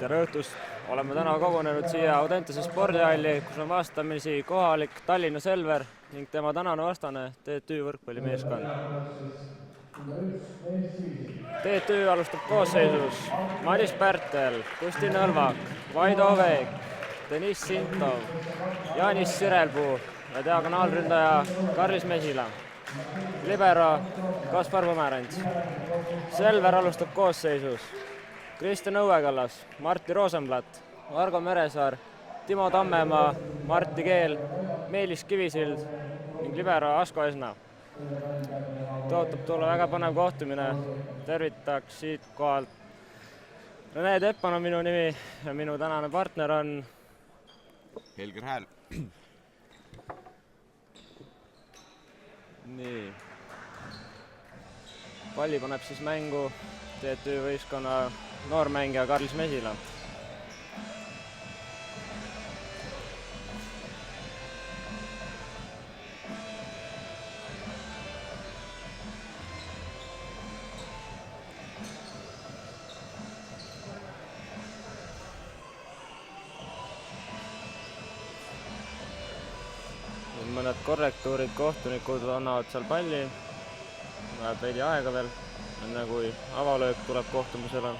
Tere õhtust! Oleme täna kogunenud siia Audentese spordihalli, kus on vastamisi kohalik Tallinna Selver ning tema tänane vastane TTÜ võrkpallimeeskond. TTÜ alustab koosseisus Madis Pärtel, Kusti Nõlvak, Vaido Veek, Deniss Sintov, Jaanis Sirelpuu ja diagonaalründaja Karlis Mesila. Libero Kaspar Pomerants. Selver alustab koosseisus Kristjan Õuekallas, Martti Rosenblatt, Argo Meresaar, Timo Tammemaa, Martti Keel, Meelis Kivisild ning libero Asko Esna. Tõotab tulla väga põnev kohtumine. Tervitaks siit kohalt. Rene Teppan on minu nimi ja minu tänane partner on Helger Hääl. Nii. Palli paneb siis mängu TTÜ võistkonna noormängija Karlis Mesila. Mõned korrektuurid, kohtunikud annavad seal palli. Läheb veidi aega veel, enne kui avalöök tuleb kohtumisele.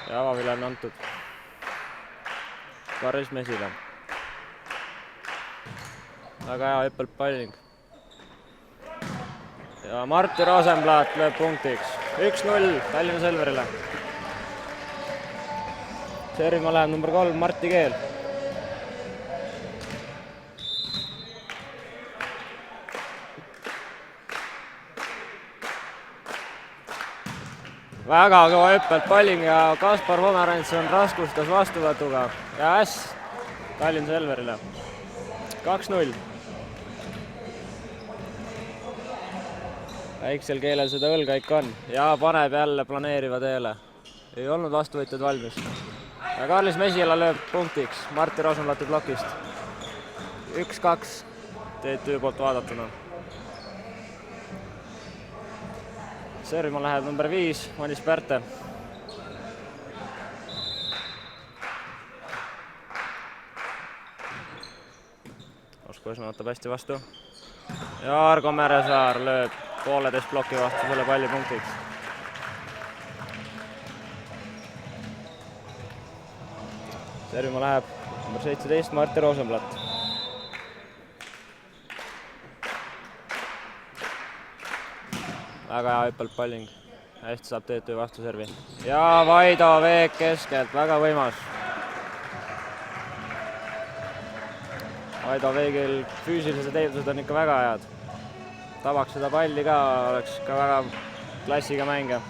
Ja avavile on antud Karlis Mesile. Väga hea hüppelpalling. Ja Martti Rosenblatt lööb punktiks. 1-0 Tallinna Selverile. Servima läheb number 3 Martti Keel. Väga kõva hüppelpalling ja Kaspar Pomerants on raskustas vastuvõtuga. Ja äss Tallinna Selverile. 2-0. Väiksel Keelel seda õlga ikka on ja paneb jälle planeeriva teele. Ei olnud vastuvõtjad valmis. Ja Karlis Mesila lööb punktiks Martti Rosenblatti plokist. 1-2 TTÜ poolt vaadatuna. Servima läheb number 5 Madis Pärtel. Asko Esna võtab hästi vastu. Ja Argo Meresaar lööb pooleteist ploki vastu selle palli punktiks. Servima läheb number 17 Martti Rosenblatt. Väga hea hüppelpalling. Hästi saab TTÜ vastuservi. Ja Vaido Veek keskelt, väga võimas. Vaido Veegil füüsilised eeldused on ikka väga head. Tabaks seda palli ka, oleks ka väga klassiga mängija.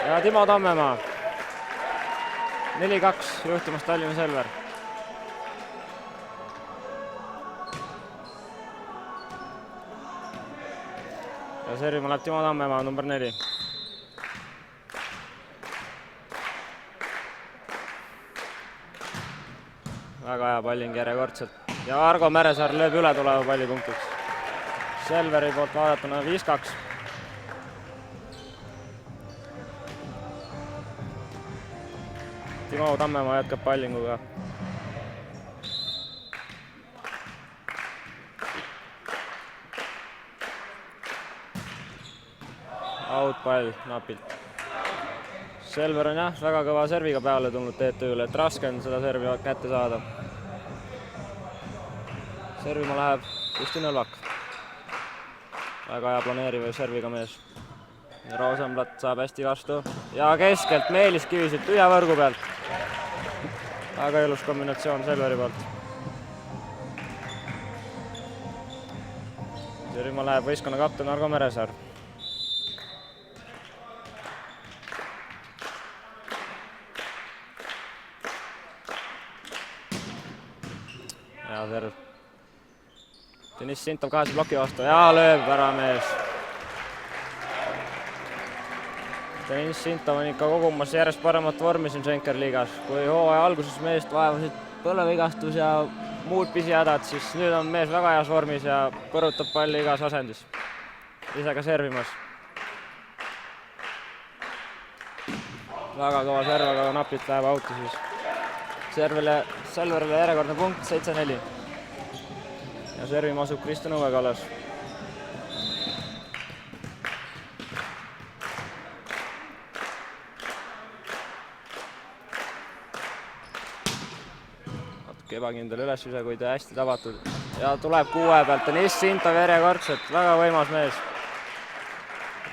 Ja Timo Tammemaa. 4-2 juhtimas Tallinna Selver. Ja servima läheb Timo Tammemaa, number 4. Väga hea palling järjekordselt. Ja Argo Meresaar lööb üle tuleva palli punktiks. Selveri poolt vaadatuna 5-2. Timo Tammemaa jätkab pallinguga. Outpall napilt. Selver on jah väga kõva serviga peale tulnud TTÜ-le, et raske on seda servi kätte saada. Servima läheb Kusti Nõlvak. Väga hea planeeriva serviga mees. Rosenblatt saab hästi vastu. Ja keskelt Meelis Kivisild tühja võrgu pealt. Väga ilus kombinatsioon Selveri poolt. Servima läheb võistkonna kapten Argo Meresaar. hea serv. Deniss Sintov kahese ploki vastu ja lööb ära mees. Deniss Sintov on ikka kogumas järjest paremat vormi siin Schenker-liigas. Kui hooaja alguses meest vaevasid põlvevigastus ja muud pisihädad, siis nüüd on mees väga heas vormis ja põrutab palli igas asendis. Ise ka servimas. Väga kõva serv, aga napilt läheb auti siis. Selverile järjekordne punkt, 7-4. Ja servima asub Kristjan Uue-Kallas. Natuke ebakindel ülesüse, kuid hästi tabatud. Ja tuleb 6 pealt Deniss Sintov järjekordselt, väga võimas mees.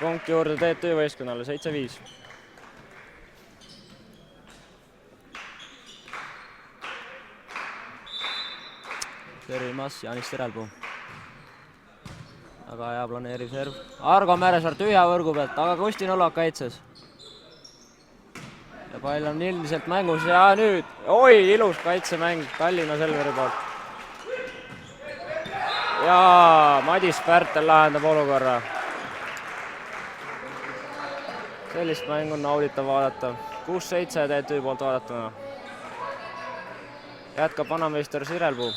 Punkti juurde TTÜ võistkonnale, 7-5. Servimas Jaanis Sirelpuu. Väga hea planeeriv serv. Argo Märesaar tühja võrgu pealt, aga Kusti Nõlvak kaitses. Ja pall on ilmselt mängus ja nüüd, oi, ilus kaitsemäng Tallinna Selveri poolt. Ja Madis Pärtel lahendab olukorra. Sellist mängu on nauditav vaadata. 6-7 TTÜ poolt vaadatuna. Jätkab vanameister Sirelpuu.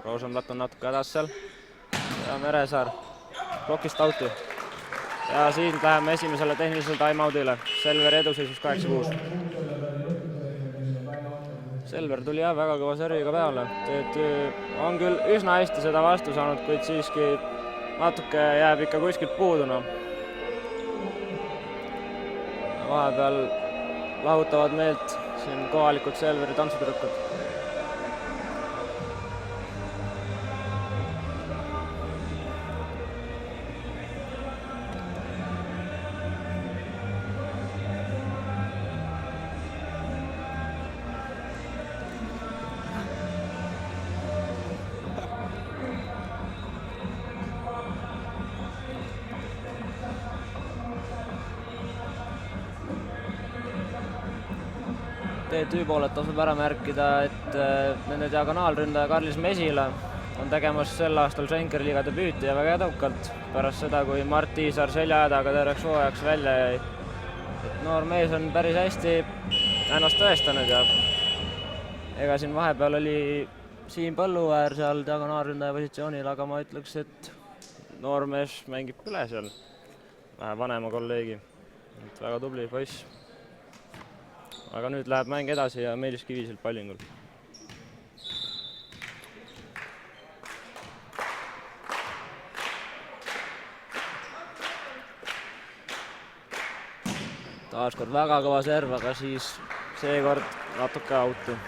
Rosenblatt on natuke hädas seal. Ja Meresaar plokist auti. Ja siin läheme esimesele tehnilisele time-outile. Selver eduseisus 8-6. Selver tuli jah väga kõva serviga peale. TTÜ on küll üsna hästi seda vastu saanud, kuid siiski natuke jääb ikka kuskilt puuduna. Vahepeal lahutavad meelt siin kohalikud Selveri tantsutüdrukud. TTÜ poolelt tasub ära märkida, et nende diagonaalründaja Karlis Mesila on tegemas sel aastal Schenker-liiga debüüti ja väga edukalt pärast seda, kui Mart Tiisar seljahädaga terveks hooajaks välja jäi. Noor mees on päris hästi ennast tõestanud ja ega siin vahepeal oli Siim Põlluäär seal diagonaalründaja positsioonil, aga ma ütleks, et noor mees mängib üle seal vähe vanema kolleegi. Väga tubli poiss. Aga nüüd läheb mäng edasi ja Meelis Kiviselt pallingul. Taaskord väga kõva serv, aga siis seekord natuke auti.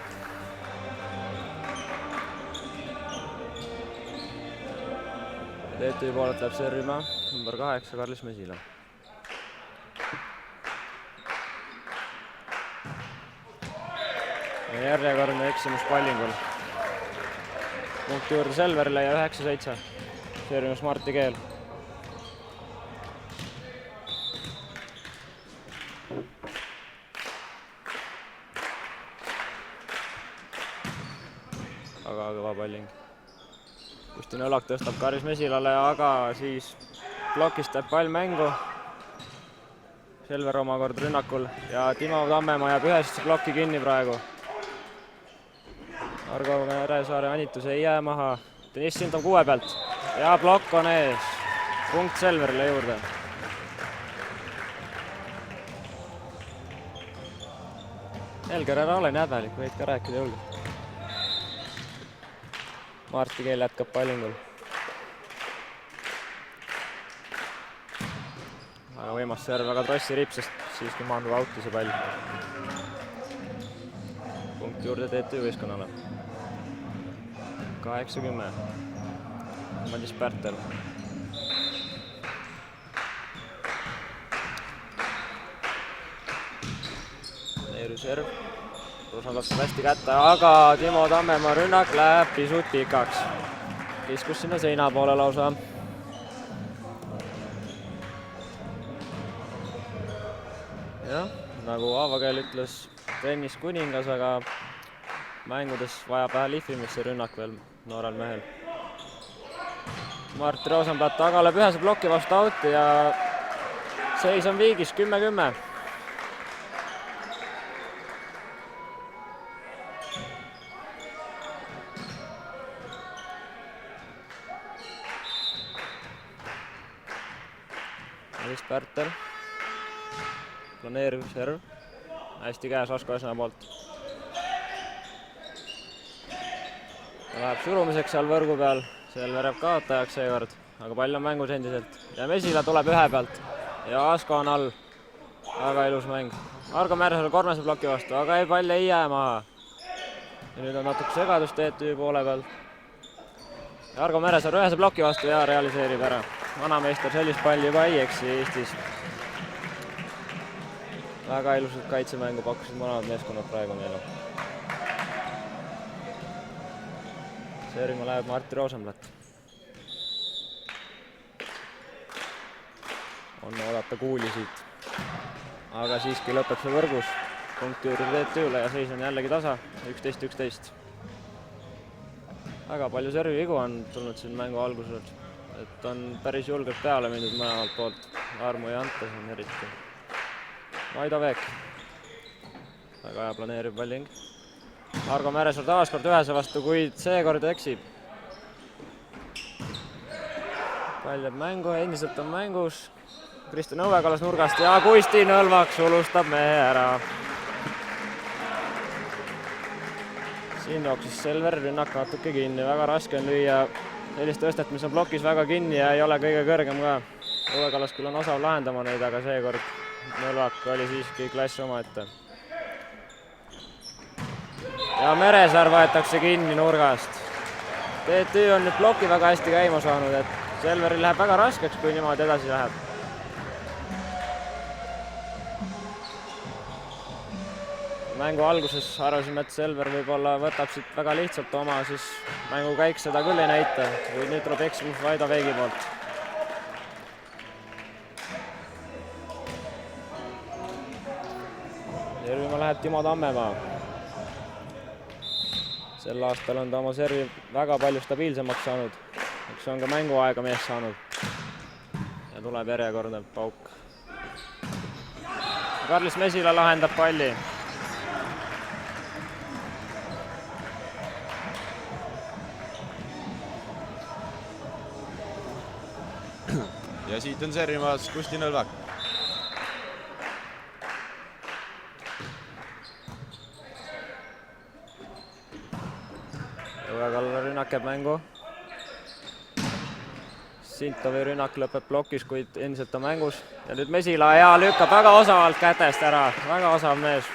TTÜ poolelt läheb servima number 8 Karlis Mesila. Järjekordne eksimus pallingul. Punkti juurde Selverile ja 9-7. Servimas Martti Keel. Väga kõva palling. Kusti Nõlvak tõstab Karis Mesilale, aga siis plokist teeb pall mängu. Selver omakord rünnakul ja Timo Tammemaa jääb ühest plokki kinni praegu. Argo Meresaare anitus ei jää maha. Deniss Sintov 6 pealt ja plokk on ees. Punkt Selverile juurde. Helger, ära ole näbelik, võid ka rääkida julgelt. Martti Keel jätkab pallingul. Väga võimas serv, väga trossi ripsest siiski maandub auti see pall. Punkti juurde TTÜ võistkonnale. 8-10. Madis Pärtel. Neeru serv. Rosan laskab hästi kätte, aga Timo Tammemaa rünnak läheb pisut pikaks. Kiskus sinna seina poole lausa. Jah, nagu Aavakeel ütles, trennis kuningas, aga mängudes vajab vähe lihvimist see rünnak veel noorel mehel. Martti Rosenblatt tagaleb ühese ploki vastu auti ja seis on viigis 10-10. Maris Pärtel, planeeriv serv, hästi käes Asko Esna poolt. Ta läheb surumiseks seal võrgu peal, Selver jääb kaotajaks seekord, aga pall on mängus endiselt ja Mesila tuleb ühe pealt ja Asko on all. Väga ilus mäng. Argo Märsalu Kormese ploki vastu, aga ei, pall ei jää maha. Ja nüüd on natuke segadust TTÜ poole peal. Argo Märsalu ühese ploki vastu ja realiseerib ära. Vanameister sellist palli juba ei eksi Eestis. Väga ilusat kaitsemängu pakkusid mõlemad meeskonnad praegu meile. Servima läheb Martti Rosenblatt. On oodata kuuli siit. Aga siiski lõpeb see võrgus. Punkti juurde TTÜ-le ja seis on jällegi tasa. 11-11. Väga palju servivigu on tulnud siin mängu algusel. Et on päris julgelt peale mindud mõlemalt poolt. Armu ja Antes on eriti. Vaido Veek. Väga hea planeerib palling. Argo Märesaar taaskord ühese vastu, kuid seekord eksib. Pall jääb mängu, endiselt on mängus. Kristjan Õue kallas nurgast ja Kusti Nõlvak sulustab mehe ära. Siin jooksis Selver rünnak natuke kinni, väga raske on lüüa sellist tõstet, mis on plokis väga kinni ja ei ole kõige kõrgem ka. Õue kallas küll on osav lahendama neid, aga seekord Nõlvak oli siiski klass omaette. Ja Meresaar võetakse kinni nurgast. TTÜ on nüüd ploki väga hästi käima saanud, et Selveril läheb väga raskeks, kui niimoodi edasi läheb. Mängu alguses arvasime, et Selver võib-olla võtab siit väga lihtsalt oma, siis mängukäik seda küll ei näita. Või nüüd tuleb eksimus Vaido Veegi poolt. Servima läheb Timo Tammemaa. Sel aastal on ta oma servi väga palju stabiilsemaks saanud. Eks on ka mänguaega mees saanud. Ja tuleb järjekordne pauk. Karlis Mesila lahendab palli. Ja siit on servimas Kusti Nõlvak. Õue kallale rünnak jääb mängu. Sintovi rünnak lõpeb plokis, kuid endiselt on mängus. Ja nüüd Mesila ja lükkab väga osavalt kätest ära. Väga osav mees.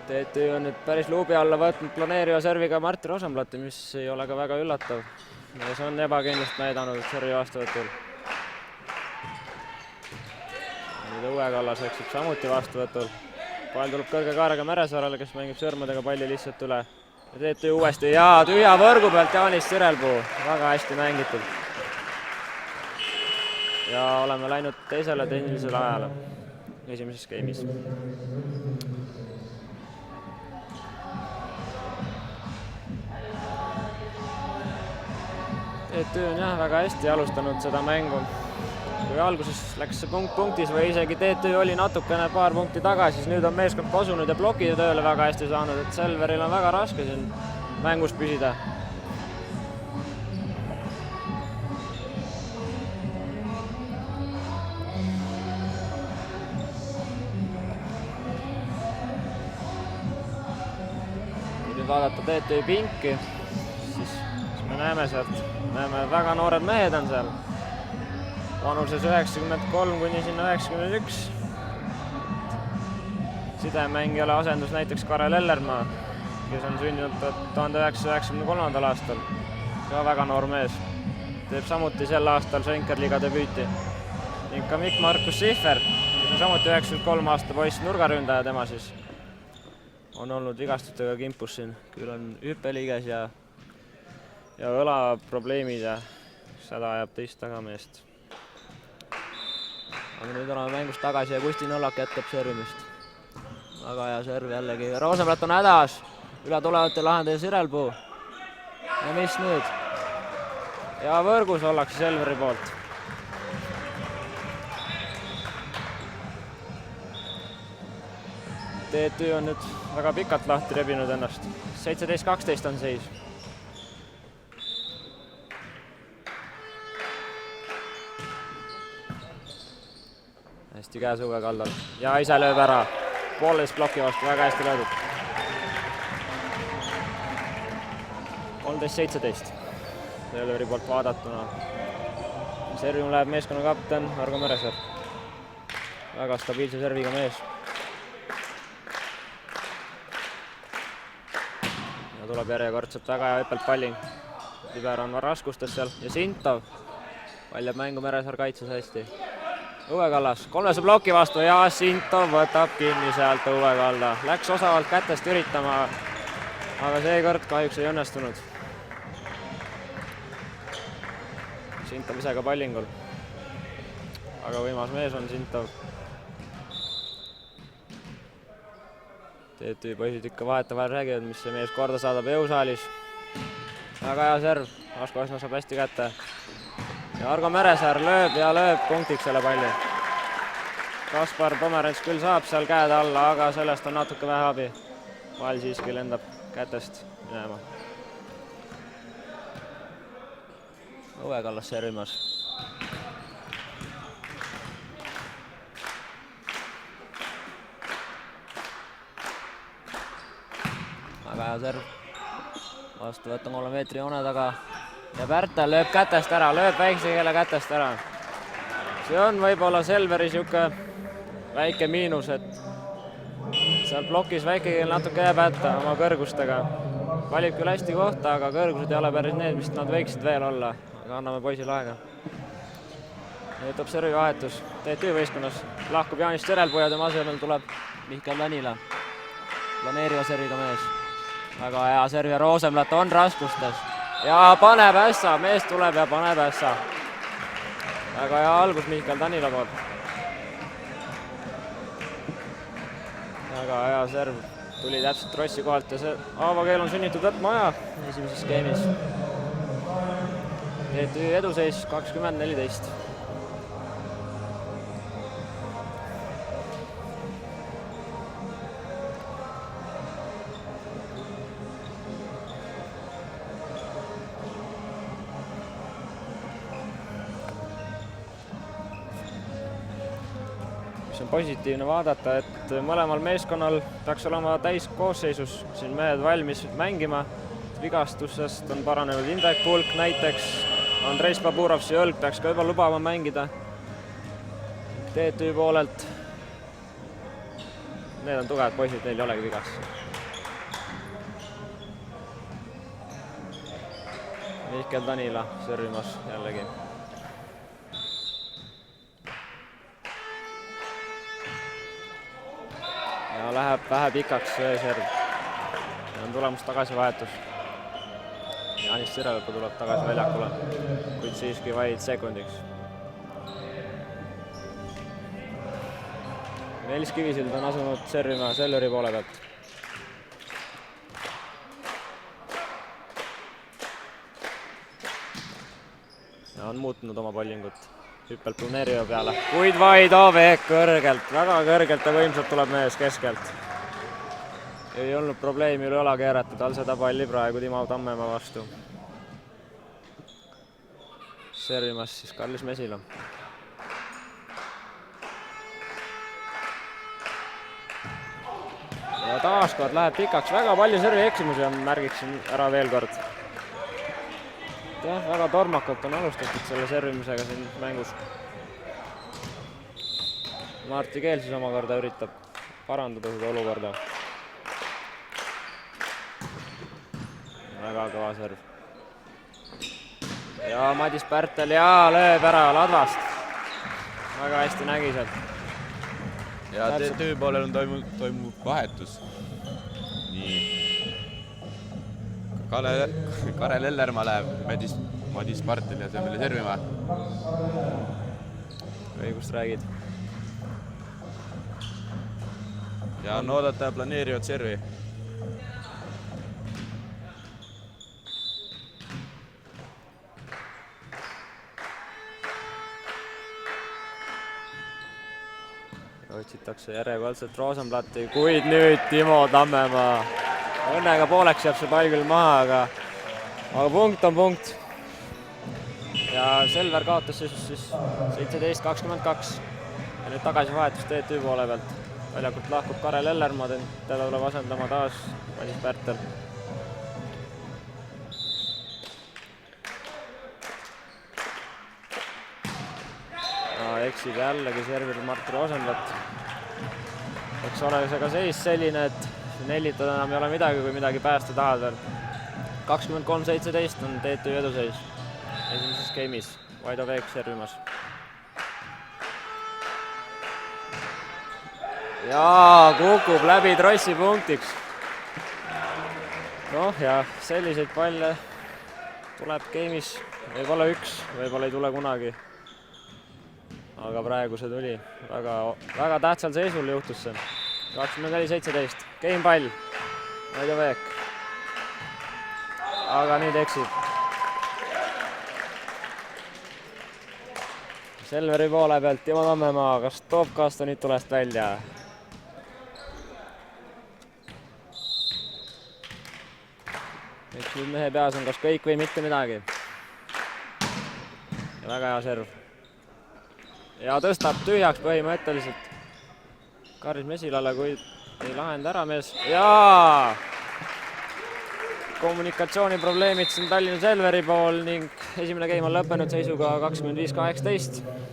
TTÜ on nüüd päris luubi alla võtnud planeeriva serviga Martti Rosenblatti, mis ei ole ka väga üllatav. Mees on ebakindlust näidanud servi vastuvõtul. Nüüd Õue kallas eksib samuti vastuvõtul. Pall tuleb kõrge kaarega Märesaarele, kes mängib sõrmedega palli lihtsalt üle. Ja TTÜ uuesti ja tühja võrgu pealt Jaanis Sirelpuu. Väga hästi mängitud. Ja oleme läinud teisele tehnilisele ajale esimeses game'is. TTÜ on jah väga hästi alustanud seda mängu. Kui alguses läks see punkt punktis või isegi TTÜ oli natukene paar punkti tagasi, siis nüüd on meeskond kosunud ja plokide tööle väga hästi saanud, et Selveril on väga raske siin mängus püsida. Kui nüüd vaadata TTÜ pinki, siis me näeme sealt, väga noored mehed on seal. Vanuses 93 kuni sinna 91. Sidemängijale asendus näiteks Karel Ellermaa, kes on sündinud 1993. aastal. Ka väga noor mees. Teeb samuti sel aastal Schenker-liiga debüüti. Ning ka Mikk-Markus Sihver, kes on samuti 93 aasta poiss, nurgaründaja tema siis. On olnud vigastustega kimpus siin. Küll on hüppeliiges ja õlaprobleemid ja seda ajab teist tagameest. aga nüüd oleme mängus tagasi ja Kusti Nõllak jätkab servimist. Väga hea serv jällegi. Rosenblatt on hädas. Üle tulevad ja lahendaja Sirelpuu. Ja mis nüüd? Ja võrgus ollakse Selveri poolt. TTÜ on nüüd väga pikalt lahti rebinud ennast. 17-12 on seis. Hästi käes Uwe Kaldal ja ise lööb ära. Pooleteist ploki vastu, väga hästi löödud. 13-17. Selveri poolt vaadatuna. Servima läheb meeskonna kapten Argo Meresaar. Väga stabiilse serviga mees. Ja tuleb järjekordselt väga hea hüppeltpalling. Liber on raskustes seal ja Sintov. Pall jääb mängu, Meresaar kaitses hästi. Uwe Kallas, 3. ploki vastu ja Sintov võtab kinni sealt Uwe Kalda. Läks osavalt kätest üritama, aga seekord kahjuks ei õnnestunud. Sintov ise ka pallingul. Aga võimas mees on Sintov. TTÜ poisid ikka vahetevahel räägivad, mis see mees korda saadab jõusaalis. Väga hea serv, Asko Osna saab hästi kätte. Ja Argo Meresaar lööb ja lööb punktiks selle palli. Kaspar Pomerants küll saab seal käed alla, aga sellest on natuke vähe abi. Pall siiski lendab kätest minema. Uwe Kallas servimas. Väga hea serv. Vastu võtta 3 meetri joone taga. Ja Pärtel lööb kätest ära, lööb väikse keele kätest ära. See on võib-olla Selveri siuke väike miinus, et seal plokis väike keel natuke jääb hätta oma kõrgustega. Valib küll hästi kohta, aga kõrgused ei ole päris need, mis nad võiksid veel olla. Aga anname poisile aega. Nüüd tuleb servi vahetus. TTÜ võistkonnas lahkub Jaanis Sirelpuu ja tema asemel tuleb Mihkel Vanila. Planeeriva serviga mees. Väga hea serv ja Rosenblatt on raskustes. Ja paneb ässa, mees tuleb ja paneb ässa. Väga hea algus Mihkel Tanila poolt. Väga hea serv. Tuli täpselt Rossi kohalt ja see Aavakeel on sunnitud võtma aja esimeses skeemis. TTÜ eduseis 20-14. On positiivne vaadata, et mõlemal meeskonnal peaks olema täiskoosseisus siin mehed valmis mängima. Vigastusest on paranenud Indrek Pulk näiteks, Andreis Baburovsi õlg peaks ka juba lubama mängida. TTÜ poolelt. Need on tugevad poisid, neil ei olegi vigastusi. Mihkel Tanila servimas jällegi. Ja läheb vähe pikaks serv. On tulemus tagasivahetus. Jaanis Sirelpuu tuleb tagasi väljakule, kuid siiski vaid sekundiks. Meelis Kivisild on asunud servima Selveri poole pealt. Ja on muutnud oma pallingut. Hüppelt Pluneeriva peale, kuid vaid Aveek kõrgelt, väga kõrgelt ja võimsalt tuleb mees keskelt. Ei olnud probleemi üle õla keerata, tal seda palli praegu Timo Tammemaa vastu. Servimas siis Karlis Mesila. Ja taaskord läheb pikaks, väga palju servi eksimusi on, märgiksin ära veel kord. Jah, väga tormakalt on alustatud selle servimisega siin mängus. Marti Keel siis omakorda üritab parandada seda olukorda. Väga kõva serv. Ja Madis Pärtel ja lööb ära Ladvast. Väga hästi nägi sealt. Ja TTÜ poolel on toimub vahetus. Nii. Karel Ellermaa läheb Madis Pärteli asemele servima. õigust räägid. ja on oodata planeerivat servi. Otsitakse järjekordselt Rosenblatti, kuid nüüd Timo Tammemaa. Õnnega pooleks jääb see pall küll maha, aga punkt on punkt. Ja Selver kaotas siis 17-22. Ja nüüd tagasi vahetus TTÜ poole pealt. Väljakult lahkub Karel Ellermaa, teda tuleb asendama taas Madis Pärtel. Eksib jällegi servil Mart Rosenblatt. Eks ole see ka seis selline, et nellitada enam ei ole midagi, kui midagi päästa tahad veel. 23-17 on TTÜ eduseis esimeses game'is. Vaido Veek servimas. Ja kukub läbi Trossi punktiks. Noh ja selliseid palle tuleb game'is võib-olla üks, võib-olla ei tule kunagi. Aga praegu see tuli. Väga tähtsal seisul juhtus see. 24-17. Game pall. Vaido Veek. Aga nüüd eksib. Selveri poole pealt Timo Tammemaa. Kas toob Kastonit tulest välja? Eks nüüd mehe peas on kas kõik või mitte midagi. Ja väga hea serv. Ja tõstab tühjaks põhimõtteliselt Karis Mesilale, kuid ei lahenda ära mees. Ja kommunikatsiooniprobleemid siin Tallinna Selveri pool ning esimene game on lõppenud seisuga 25-18.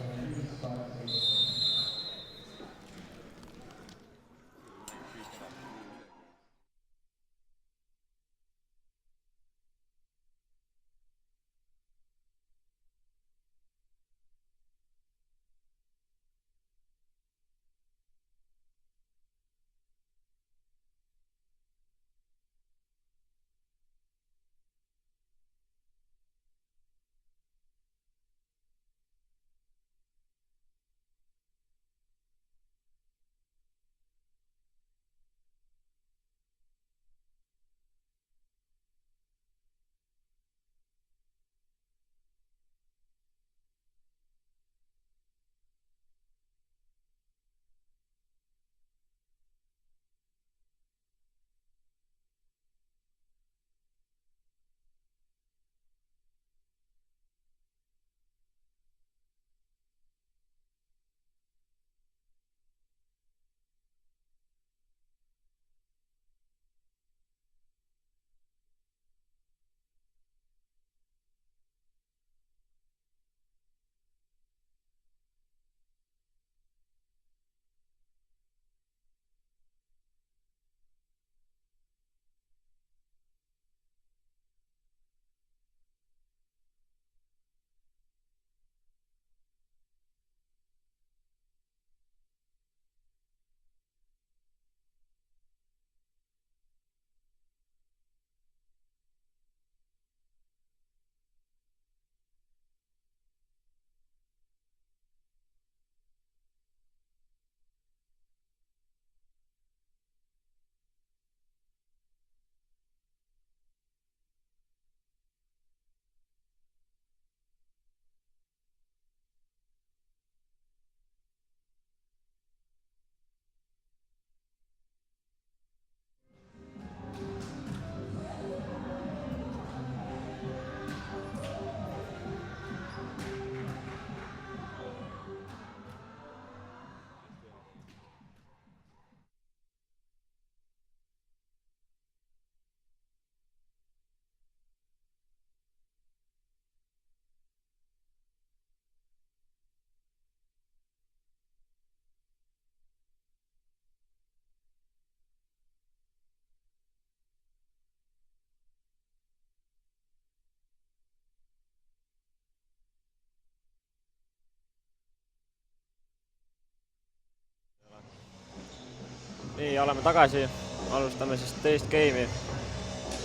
Nii, oleme tagasi. Alustame siis teist game'i.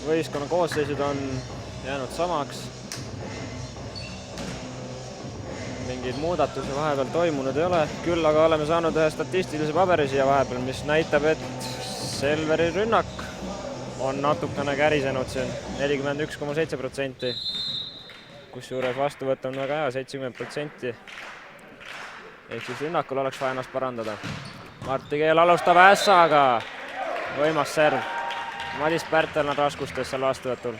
Võistkonna koosseisud on jäänud samaks. mingeid muudatusi vahepeal toimunud ei ole, küll aga oleme saanud ühe statistilise paberi siia vahepeal, mis näitab, et Selveri rünnak on natukene kärisenud siin 41,7%. Kusjuures vastuvõtt on väga hea, 70%. Ehk siis rünnakul oleks vaja ennast parandada. Martti Keel alustab ässaga. Võimas serv. Madis Pärtel on raskustes seal vastuvõtul.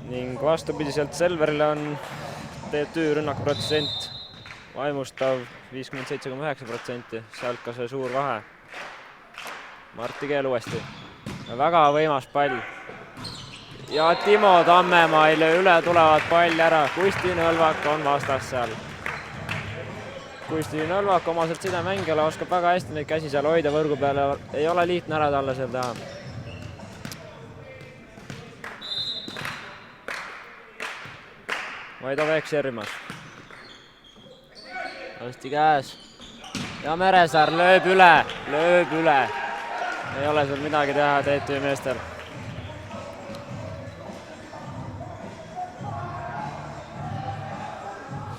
Ning vastupidiselt Selverile on TTÜ rünnakuprotsent vaimustav 57,9%. Sealt ka see suur vahe. Martti Keel uuesti. Väga võimas pall. Ja Timo Tammemaile üle tulevad palli ära. Kusti Nõlvak on vastas seal. Kusti Nõlvak omaselt sidemängijale oskab väga hästi neid käsi seal hoida võrgu peale. Ei ole lihtne ära talle seal teha. Vaido Veek servimas. Hästi käes. Ja Meresaar lööb üle. Ei ole seal midagi teha TTÜ meestel.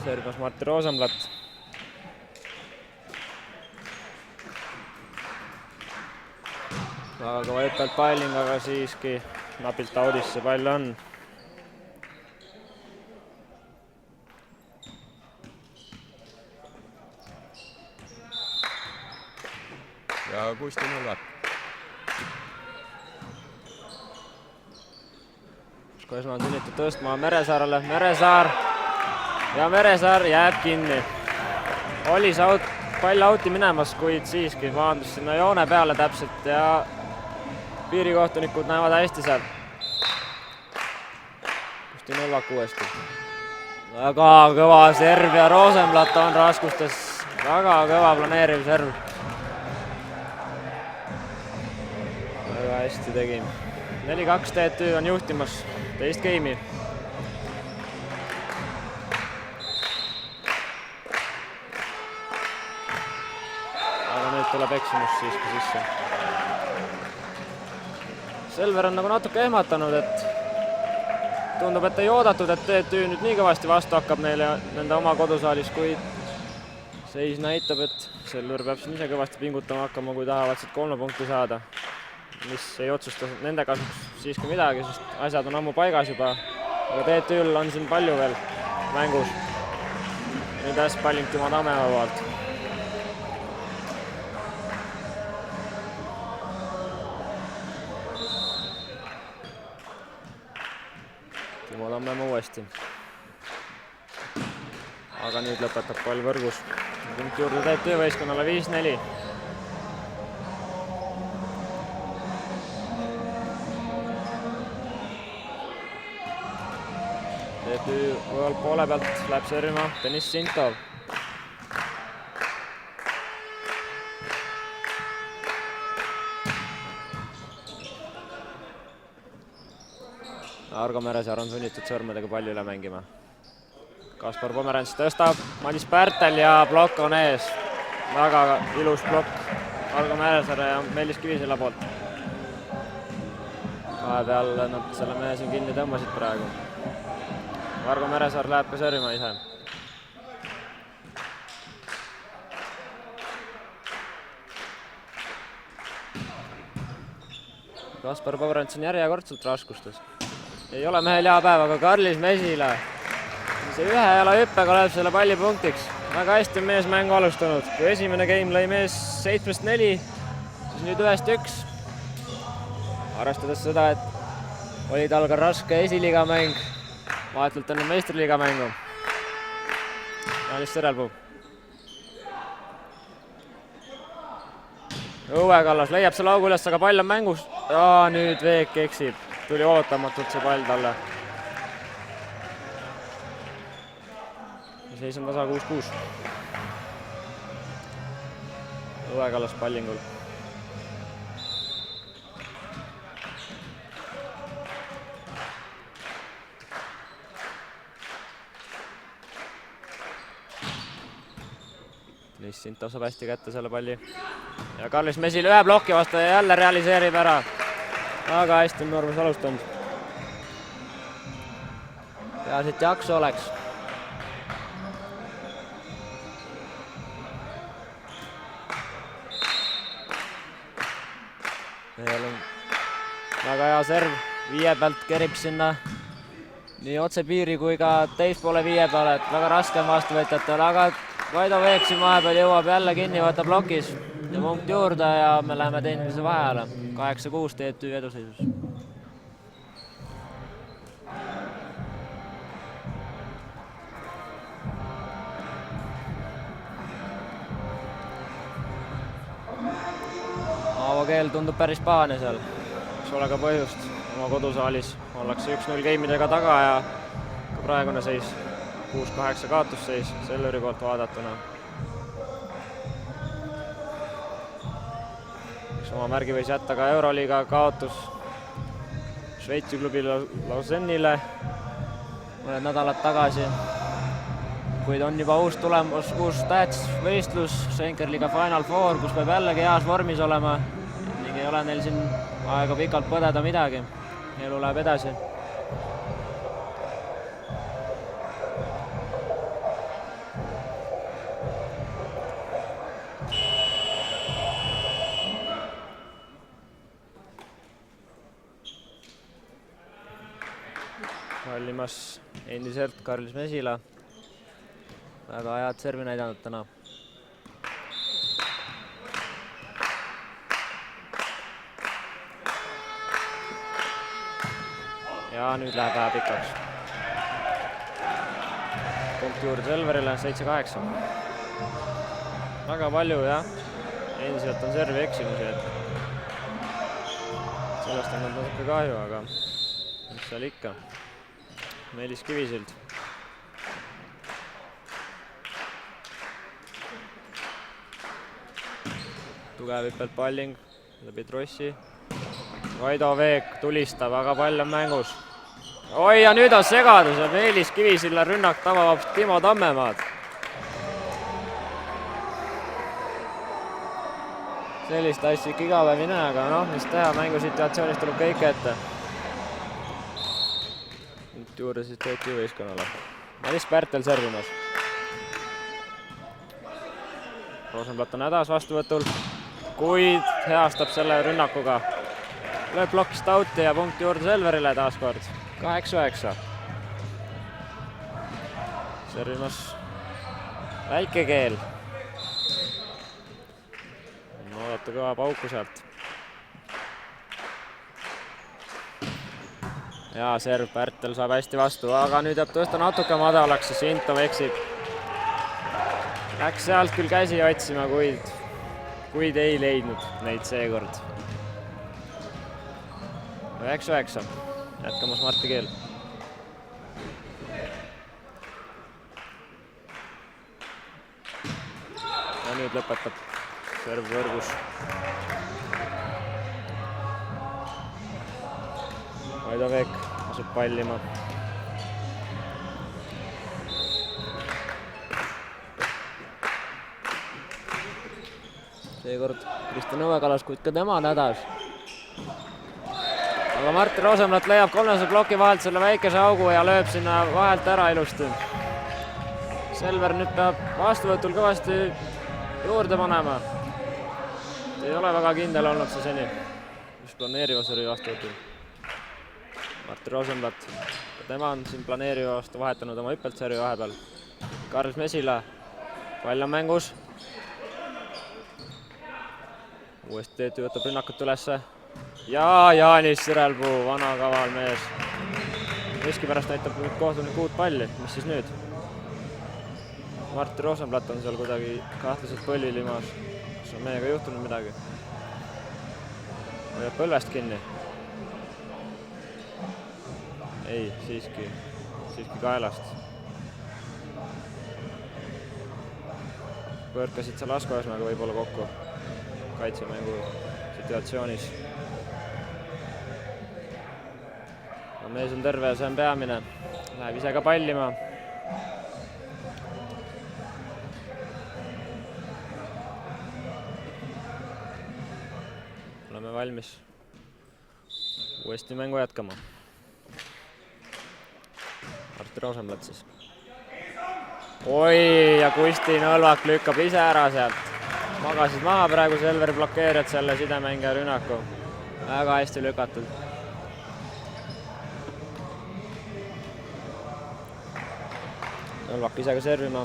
Servimas Martti Rosenblatt. Väga kõva hüppelt Palling, aga siiski napilt audis see pall on. Ja Kusti Nõlvak. Koesmaa on sunnitud tõstma Meresaarele. Meresaar jääb kinni. Oli see pall auti minemas, kuid siiski maandus sinna joone peale täpselt ja piirikohtunikud näevad hästi seal. Kusti Nõlvak uuesti. Väga kõva serv ja Rosenblatt on raskustes. Väga kõva planeeriv serv. Väga hästi tegi. 4-2 TTÜ on juhtimas teist geimi. Aga nüüd tuleb eksimus siiski sisse. Selver on nagu natuke ehmatanud, et tundub, et ei oodatud, et TTÜ nüüd nii kõvasti vastu hakkab neile nende oma kodusaalis, kuid seis näitab, et Selver peab siin ise kõvasti pingutama hakkama, kui tahavad siit 3 punkti saada. Mis ei otsusta nende kasuks siiski midagi, sest asjad on ammu paigas juba. Aga TTÜ-l on siin palju veel mängus. Nüüd hästi Palling Timo Tammema poolt. Timo Tammema uuesti. Aga nüüd lõpetab pall võrgus. Punkt juurde TTÜ võistkonnale 5-4. TTÜ poole pealt läheb servima Deniss Sintov. Argo Meresaar on sunnitud sõrmedega palli üle mängima. Kaspar Pomerants tõstab, Madis Pärtel ja plokk on ees. Väga ilus plokk Argo Meresaare ja Meelis Kivisella poolt. Vahepeal nad selle mehe siin kinni tõmbasid praegu. Argo Meresaar läheb ka servima ise. Kaspar Pomerants on järjekordselt raskustes. Ei ole mehel hea päev, aga Karlis Mesila see ühe jala hüppega läheb selle palli punktiks. Väga hästi on mees mängu alustanud. Kui esimene game lõi mees 7-4, siis nüüd 1-1. Arvestades seda, et oli tal ka raske esiliiga mäng, vahetult enne meistriliiga mängu. Jaanis Sõrelpuu. Õue Kallas leiab selle augu üles, aga pall on mängus. Ja nüüd Veek eksib. Tuli ootamatult see pall talle. Ja seis on tasa 6-6. Õue Kallas Pallingul. Sintov saab hästi kätte selle palli. Ja Karlis Mesil ühe ploki vastu ja jälle realiseerib ära. Väga hästi on Normas alustanud. Peaasi, et jaksu oleks. väga hea serv, viie pealt kerib sinna nii otse piiri kui ka teispoole viie peale, et väga raske on vastuvõtjatel, aga Vaido Veek siin vahepeal jõuab jälle kinni, võtab plokis ja punkt juurde ja me läheme tehnilise vaheajale. 8-6 TTÜ eduseisus. Aavo Keel tundub päris pahane seal, eks ole ka põhjust. Oma kodusaalis ollakse 1-0 geimidega taga ja ka praegune seis 6-8 kaotusseis Selveri poolt vaadatuna. Eks oma märgi võis jätta ka Euroliiga kaotus Šveitsi klubi Lausennile mõned nädalad tagasi. Kuid on juba uus tulemus, uus tähtsvõistlus, Schenkerliiga Final Four, kus peab jällegi heas vormis olema ning ei ole neil siin aega pikalt põdeda midagi. Elu läheb edasi. Pallimas endiselt Karlis Mesila. Väga head servi näidanud täna. Ja nüüd läheb vähe pikaks. Punkt juurde Selverile, 7-8. Väga palju, jah. Endiselt on servi eksimusi, et sellest on natuke kahju, aga mis seal ikka. Meelis Kivisild. Tugev hüppelt palling läbi trossi. Vaido Veek tulistab, aga pall on mängus. Oi, ja nüüd on segadus ja Meelis Kivisilla rünnak tabab Timo Tammemaad. Sellist asja ikka igapäev ei näe, aga noh, mis teha, mängusituatsioonis tuleb kõik ette. Nüüd juurde siis TTÜ võistkonnale. Maris Pärtel servimas. Rosenblatt on hädas vastuvõtul, kuid heastab selle rünnakuga. Lööb blokist auti ja punkt juurde Selverile taaskord. 8-9. Servimas Väike Keel. Oodata kõva pauku sealt. Ja serv Pärtel saab hästi vastu, aga nüüd jääb tõsta natuke madalaks ja Sintov eksib. Läks sealt küll käsi otsima, kuid ei leidnud neid seekord. 9-9. Jätkamas Martti Keel. Ja nüüd lõpetab serv võrgus. Vaido Veek asub pallima. Seekord Kristjan Õvekalas, kuid ka tema on hädas. Aga Martin Rosenblatt leiab 300 ploki vahelt selle väikese augu ja lööb sinna vahelt ära ilusti. Selver nüüd peab vastuvõtul kõvasti juurde panema. Ei ole väga kindel olnud see seni, just planeeriva servi vastuvõtul. Martin Rosenblatt, tema on siin planeeriva vastu vahetanud oma hüppelt servi vahepeal. Karls Mesila, pall on mängus. Uuesti TTÜ võtab rünnakut ülesse. Ja Jaanis Sirelpuu, vana kaval mees. Miskipärast näitab nüüd kohtunik uut palli, mis siis nüüd? Martin Rosenblatt on seal kuidagi kahtlaselt põllilimas. Kas on meiega juhtunud midagi? Hoiab põlvest kinni. Ei, siiski kaelast. Põrkasid seal Askoesmäega võib-olla kokku kaitsemängu situatsioonis. Mees on terve ja see on peamine. Läheb ise ka pallima. Oleme valmis uuesti mängu jätkama. Martti Rosenblatt siis. Oi, ja Kusti Nõlvak lükkab ise ära sealt. Magasid maha praegu Selveri blokeerijad selle sidemängija rünnaku. väga hästi lükatud. Nõlvak ise ka servima.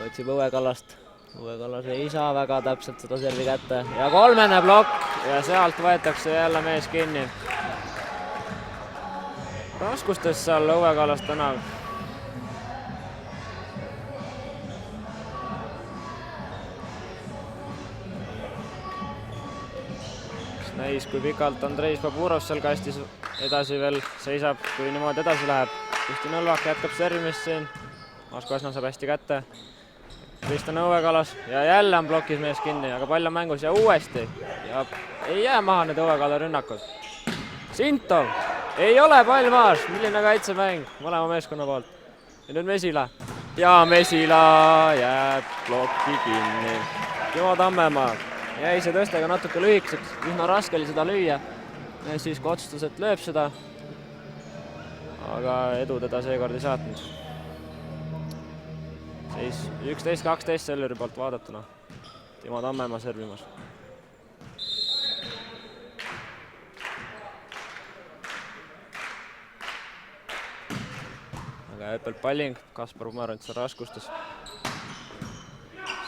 Otsib Õuekallast. Õuekallas ei saa väga täpselt seda servi kätte ja kolmene plokk ja sealt võetakse jälle mees kinni. Raskustes seal Õuekallas täna. Näis, kui pikalt Andrei Spapurov seal kastis edasi veel seisab, kui niimoodi edasi läheb. Kusti Nõlvak jätkab servimist siin. Asko Asna saab hästi kätte. Kristjan Õuekallas ja jälle on plokis mees kinni, aga pall on mängus ja uuesti. Ja ei jää maha need Õuekalla rünnakud. Sintov, ei ole pall maas, milline kaitsemäng mõlema meeskonna poolt. Ja nüüd Mesila. Ja Mesila jääb plokki kinni. Timo Tammemaa jäi see tõstega natuke lühikeseks, üsna raske oli seda lüüa. Ja siis kui otsustas, et lööb seda, aga edu teda seekord ei saatnud. Seis 11-12 Selveri poolt vaadatuna. Timo Tammemaa servimas. Aga Eppelt palling, Kaspar Umarants on raskustes.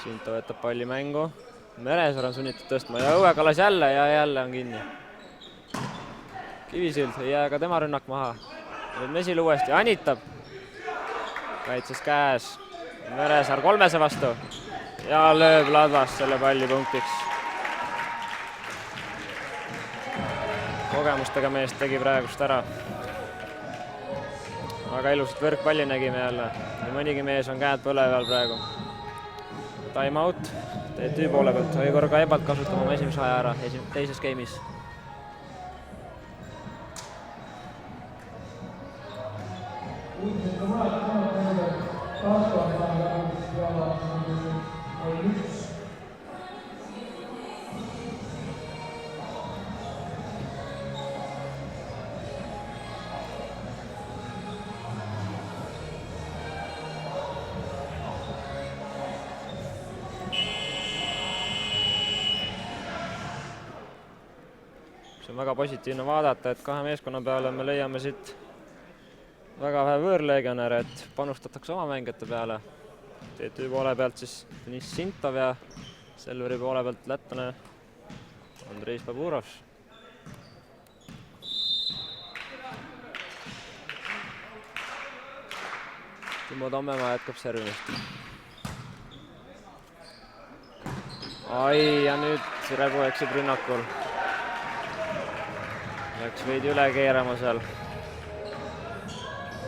Sinto võtab palli mängu. Meresaar on sunnitud tõstma ja Õuekallas jälle ja jälle on kinni. Kivisild ei jää ka tema rünnak maha. Nüüd Mesil uuesti anitab. Kaitses käes. Meresaar kolmese vastu ja lööb ladvast selle palli punktiks. Kogemustega mees tegi praegust ära. Aga ilusat võrkpalli nägime jälle. Mõnigi mees on käed põleval praegu. Time out. TTÜ poole pealt Õigor ka Ebalt kasutama oma esimese aja ära teises game'is. See on väga positiivne vaadata, et kahe meeskonna peale me leiame siit väga vähe võõrlegionäre, et panustatakse oma mängijate peale. TTÜ poole pealt siis Deniss Sintov ja Selveri poole pealt lätlane Andrei Spapurov. Timo Tammemaa jätkab servimist. Ai, ja nüüd Rebu eksib rünnakul. Läks veidi üle keerama seal.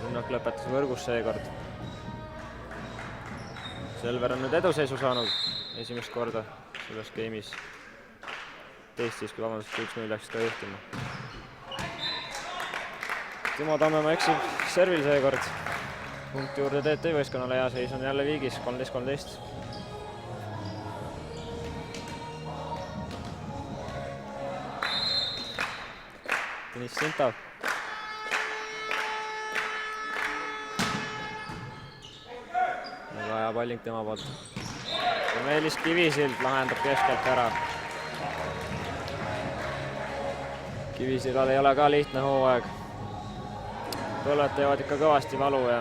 Rünnak lõpetas võrgus seekord. Selver on nüüd eduseisu saanud esimest korda selles game'is. Teist siiski, vabandust, 1-0 läks ka juhtima. Timo Tammemaa eksib servil seekord. Punkti juurde TTÜ võistkonnale ja seis on jälle viigis, 13-13. Deniss Sintov. Väga hea palling tema poolt. Meelis Kivisild lahendab keskelt ära. Kivisillal ei ole ka lihtne hooaeg. Põlved teevad ikka kõvasti valu ja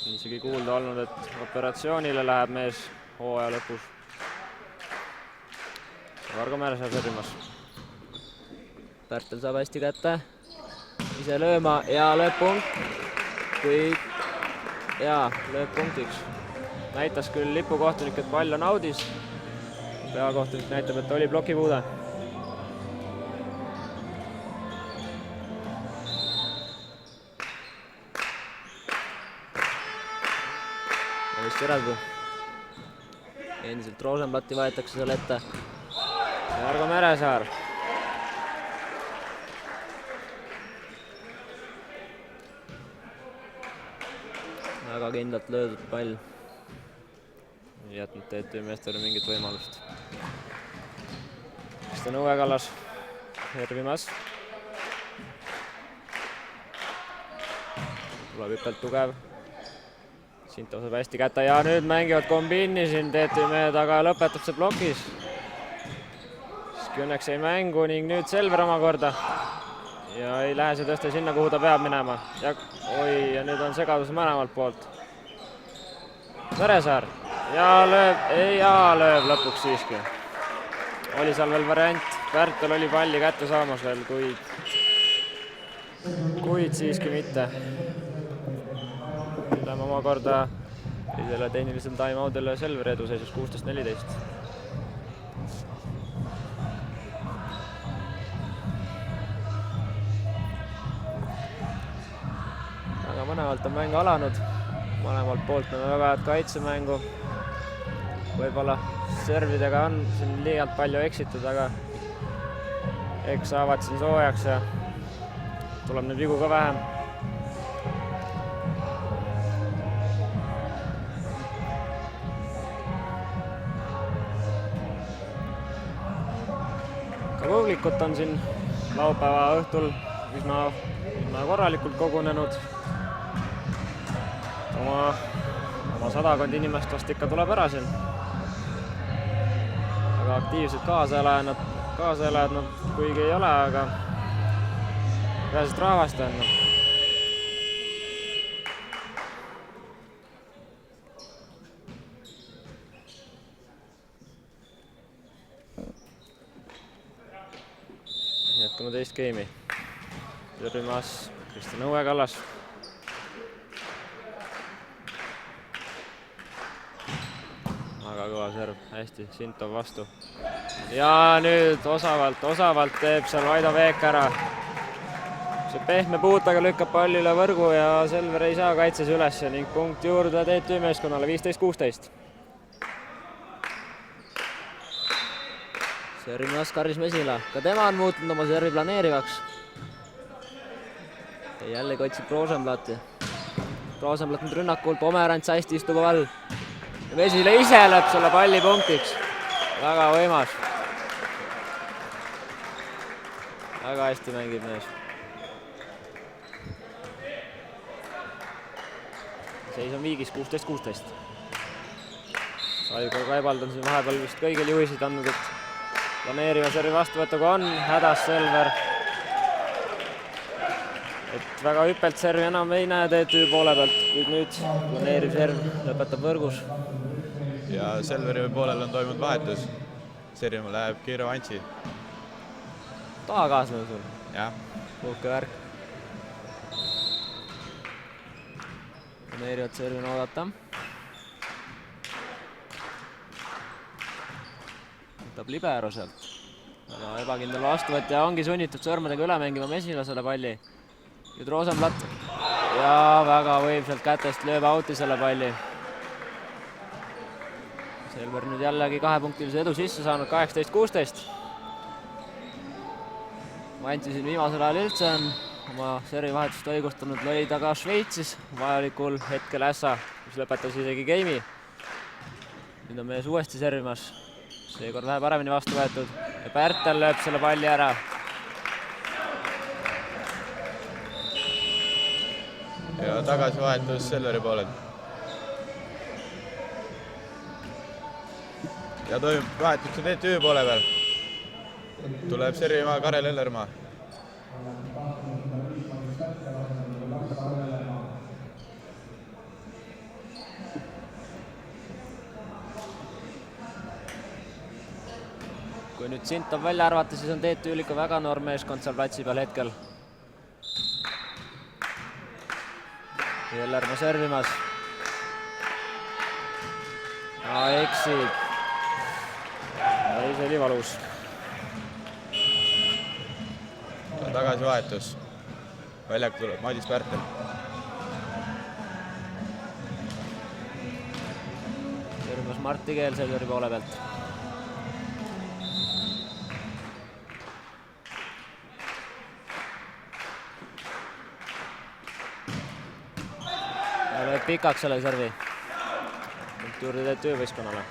isegi kuulda olnud, et operatsioonile läheb mees hooaja lõpus. Vargo Meresaar servimas. Pärtel saab hästi kätte, ise lööma ja lööb punkt, lööb punktiks. Näitas küll lipukohtunik, et pall on audis. Peakohtunik näitab, et oli plokipuude. Ja vist Sirelpuu. Endiselt Rosenblatti võetakse seal ette. Vargo Meresaar. Väga kindlalt löödud pall. Ei jätnud TTÜ meestele mingit võimalust. Kristjan Õuekallas servimas. Tuleb hüppelt tugev. Sintov saab hästi kätte ja nüüd mängivad kombiini siin TTÜ mehed, aga lõpetab see plokis. Õnneks ei mängu ning nüüd Selver omakorda. Ja ei lähe see tõesti sinna, kuhu ta peab minema. Ja nüüd on segadus mõlemalt poolt. Veresaar ja lööb lõpuks siiski. Oli seal veel variant, Pärtel oli palli kätte saamas veel, kuid siiski mitte. Läheme omakorda selle tehnilisel time-out'ile Selveri eduseisus 16-14. Aga mõlemalt on mäng alanud, mõlemalt poolt on väga head kaitsemängu. Võib-olla servidega on siin liialt palju eksitud, aga eks saavad siin soojaks ja tuleb nüüd vigu ka vähem. Ka publikut on siin laupäeva õhtul üsna korralikult kogunenud. Oma 100 inimest vast ikka tuleb ära siin. Aga aktiivsed kaasaelajad nad kuigi ei ole, aga peaasjast rahvast on. Jätkame teist geimi. Servimas Kristjan Õue-Kallas. Väga kõva serv, hästi, Sintov vastu. Ja nüüd osavalt teeb seal Vaido Veek ära. See pehme puutaga lükkab palli üle võrgu ja Selver ei saa kaitses üles ning punkt juurde TTÜ meeskonnale 15-16. Servimas Karis Mesila, ka tema on muutnud oma servi planeerivaks. Ja jällegi otsib Rosenblatti. Rosenblatt nüüd rünnakul, Pomerants hästi istub all. Mesila ise lööb selle palli punktiks. Väga võimas. Väga hästi mängib mees. Seis on viigis 16-16. Saigo Kaibald on siin vahepeal vist kõigil juhisid andnud, et planeeriva servi vastuvõtuga on hädas Selver. Et väga hüppelt servi enam ei näe TTÜ poole pealt, kuid nüüd planeeriv serv lõpetab võrgus. Ja Selveri poolel on toimunud vahetus. Servi läheb Kiiro Antsi. Kaaslane sul? Jah. Puhke värk. Planeerivad servi on oodata. Võtab libero sealt. Aga ebakindel vastuvõtja ongi sunnitud sõrmedega üle mängima Mesila selle palli. Nüüd Rosenblatt ja väga võimsalt kätest lööb outi selle palli. Selver nüüd jällegi 2-punktilise edu sisse saanud 18-16. Vantsi siin viimasel ajal üldse on oma servivahetust õigustanud, lõi ta ka Šveitsis vajalikul hetkel ässa, mis lõpetas isegi geimi. Nüüd on mees uuesti servimas. Seekord vähe paremini vastu võetud ja Pärtel lööb selle palli ära. Ja tagasivahetus Selveri poolel. Ja toimub vahetus TTÜ poole peal. Tuleb servima Karel Ellermaa. Kui nüüd Sintov välja arvata, siis on TTÜ-l ikka väga noor meeskond seal platsi peal hetkel. Ellermaa servimas. Eksib. Ei, see oli valus. Tagasivahetus. Väljak tuleb Madis Pärtel. Servimas Martti Keel Selveri poole pealt. Pikaks selle servi. Punkt juurde TTÜ võistkonnale.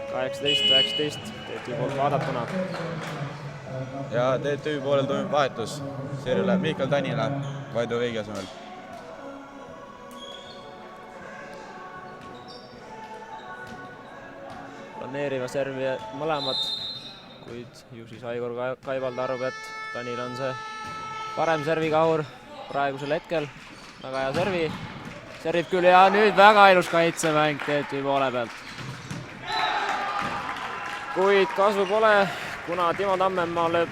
18-19 TTÜ poolt vaadatuna. Ja TTÜ poolel toimub vahetus. Servi läheb Miikal Tanila Vaido Veigi asemel. planeeriva servi mõlemad, kuid ju siis Aigor Kaibald arvab, et Tanil on see parem servikahur praegusel hetkel. Väga hea servib küll ja nüüd väga ilus kaitsemäng TTÜ poole pealt. Kuid kasu pole, kuna Timo Tammemaa lööb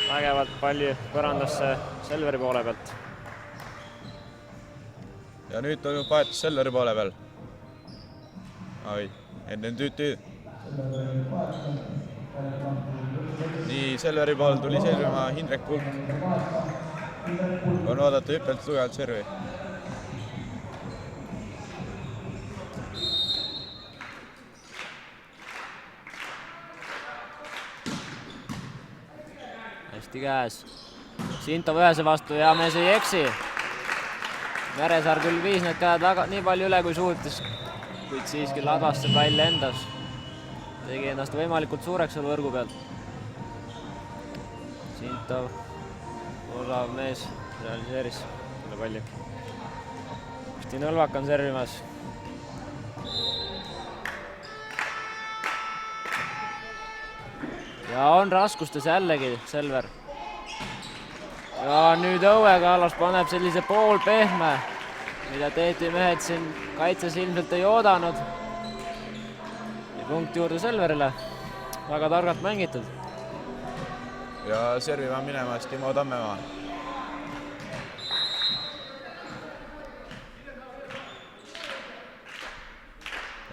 vägevalt palli põrandasse Selveri poole pealt. ja nüüd toimub vahetus Selveri poole peal. oi, enne TTÜ. nii, Selveri pool tuli servima Hindrek Pulk. on oodata hüppelt tugevalt servi. hästi käes. Sintov ühese vastu ja mees ei eksi. Meresaar küll viis need käed väga nii palju üle kui suutis, kuid siiski ladvas see pall endas. Tegi ennast võimalikult suureks seal võrgu pealt. Sintov, osav mees, realiseeris selle palli. Kusti Nõlvak on servimas. ja on raskustes jällegi Selver. ja nüüd Õue Kallas paneb sellise poolpehme, mida TTÜ mehed siin kaitses ilmselt ei oodanud. ja punkt juurde Selverile. väga targalt mängitud. ja servima minemas Timo Tammemaa.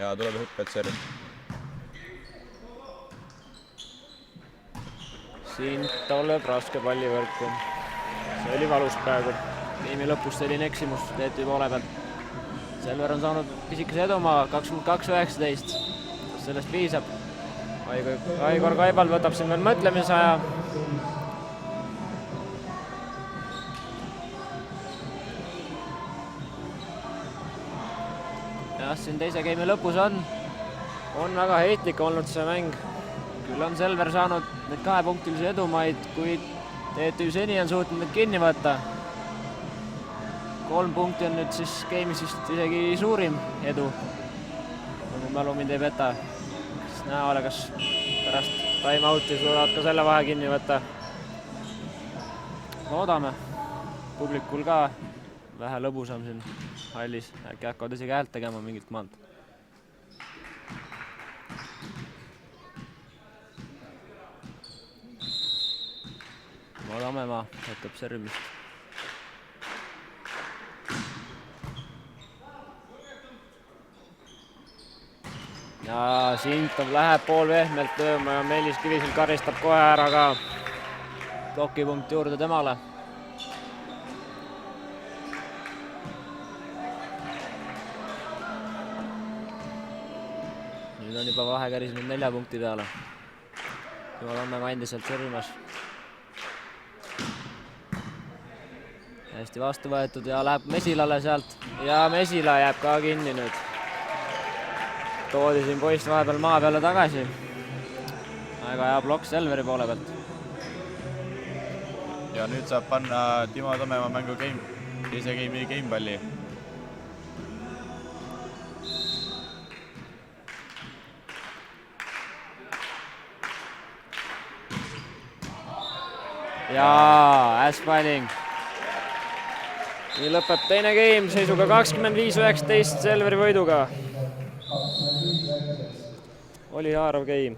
ja tuleb hüppelt serv. Sintov lööb raske palli võrku. see oli valus praegu. Tiimi lõpus selline eksimus TTÜ poole pealt. Selver on saanud pisikese edumaa, 22-19. kas sellest piisab? Aigor Kaibald võtab siin veel mõtlemise aja. jah, siin teise game'i lõpus on väga heitlik olnud see mäng. küll on Selver saanud need 2-punktilisi edumaid, kuid TTÜ seni on suutnud need kinni võtta. 3 punkti on nüüd siis game'is vist isegi suurim edu, nagu mälu mind ei peta. näha ole, kas pärast time-out'i suudavad ka selle vahe kinni võtta. loodame. Publikul ka vähe lõbusam siin hallis. äkki hakkavad isegi häält tegema mingilt maalt. Tammemaa võtab servimist. ja Sintov läheb poolpehmelt lööma ja Meelis Kivisil karistab kohe ära ka plokipunkt juurde temale. nüüd on juba vahe kärisnud 4 punkti peale. Timo Tammemaa endiselt servimas. hästi vastu võetud ja läheb Mesilale sealt ja Mesila jääb ka kinni nüüd. toodi siin poiss vahepeal maa peale tagasi. väga hea plokk Selveri poole pealt. ja nüüd saab panna Timo Tammemaa mängu teise game'i gamepalli. ja ässpalling. nii lõpeb teine game seisuga 25-19 Selveri võiduga. oli haarav game.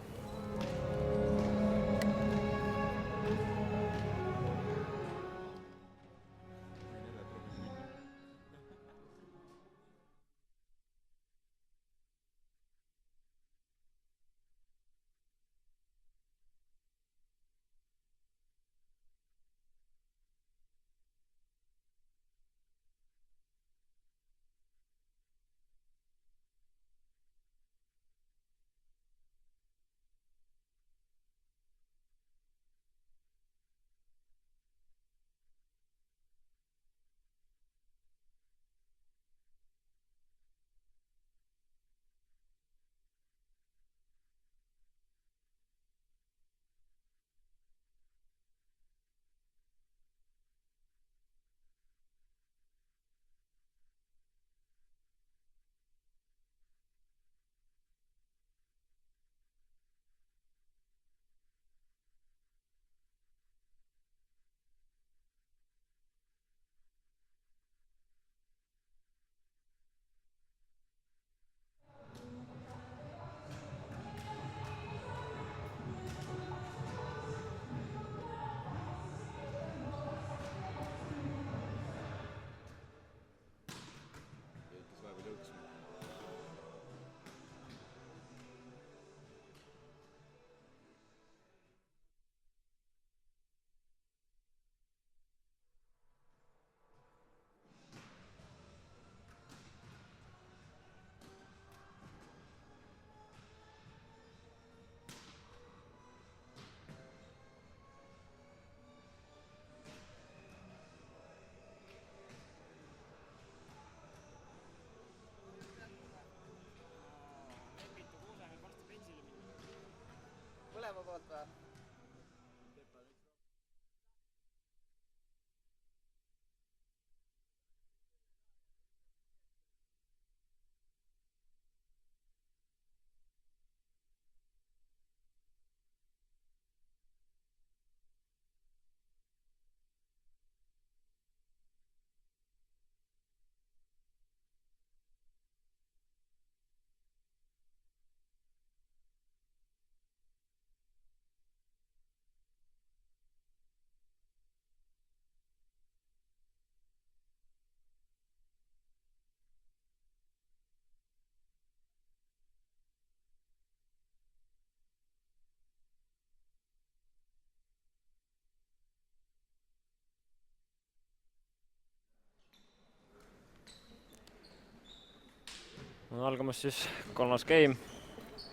On algamas siis kolmas game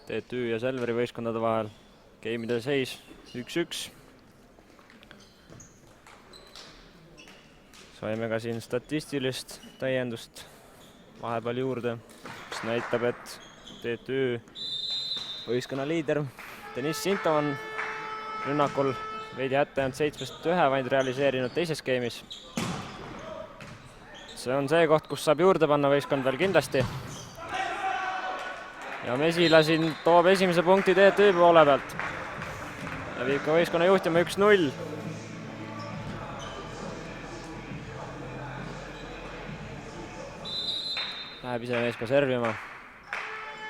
TTÜ ja Selveri võistkondade vahel. Game'ide seis 1-1. Saime ka siin statistilist täiendust vahepeal juurde, mis näitab, et TTÜ võistkonna liider Deniss Sintov on rünnakul veidi hätta jäänud 7-1 vaid realiseerinud teises game'is. See on see koht, kus saab juurde panna võistkond veel kindlasti. Ja Mesila siin toob esimese punkti TTÜ poole pealt. Ja viib ka võistkonna juhtima 1-0. Läheb ise mees ka servima.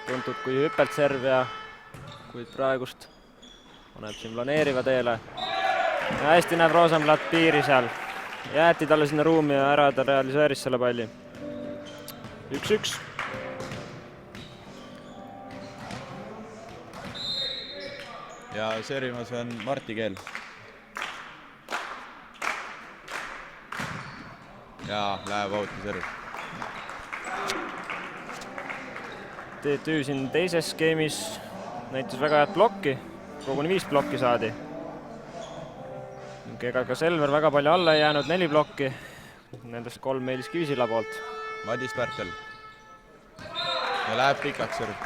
Tuntud kui hüppelt servija, kuid praegust paneb siin planeeriva teele. Ja hästi näeb Rosenblatt piiri seal. Jäeti talle sinna ruumi ja ära ta realiseeris selle palli. 1-1. Ja servimas on Martti Keel. Ja läheb auti serv. TTÜ siin teises skeemis näitas väga head blokki. Koguni 5 blokki saadi. Ega ka Selver väga palju alla ei jäänud, 4 blokki. Nendest 3 Meelis Kivisilla poolt. Madis Pärtel. Ja läheb pikaks serv.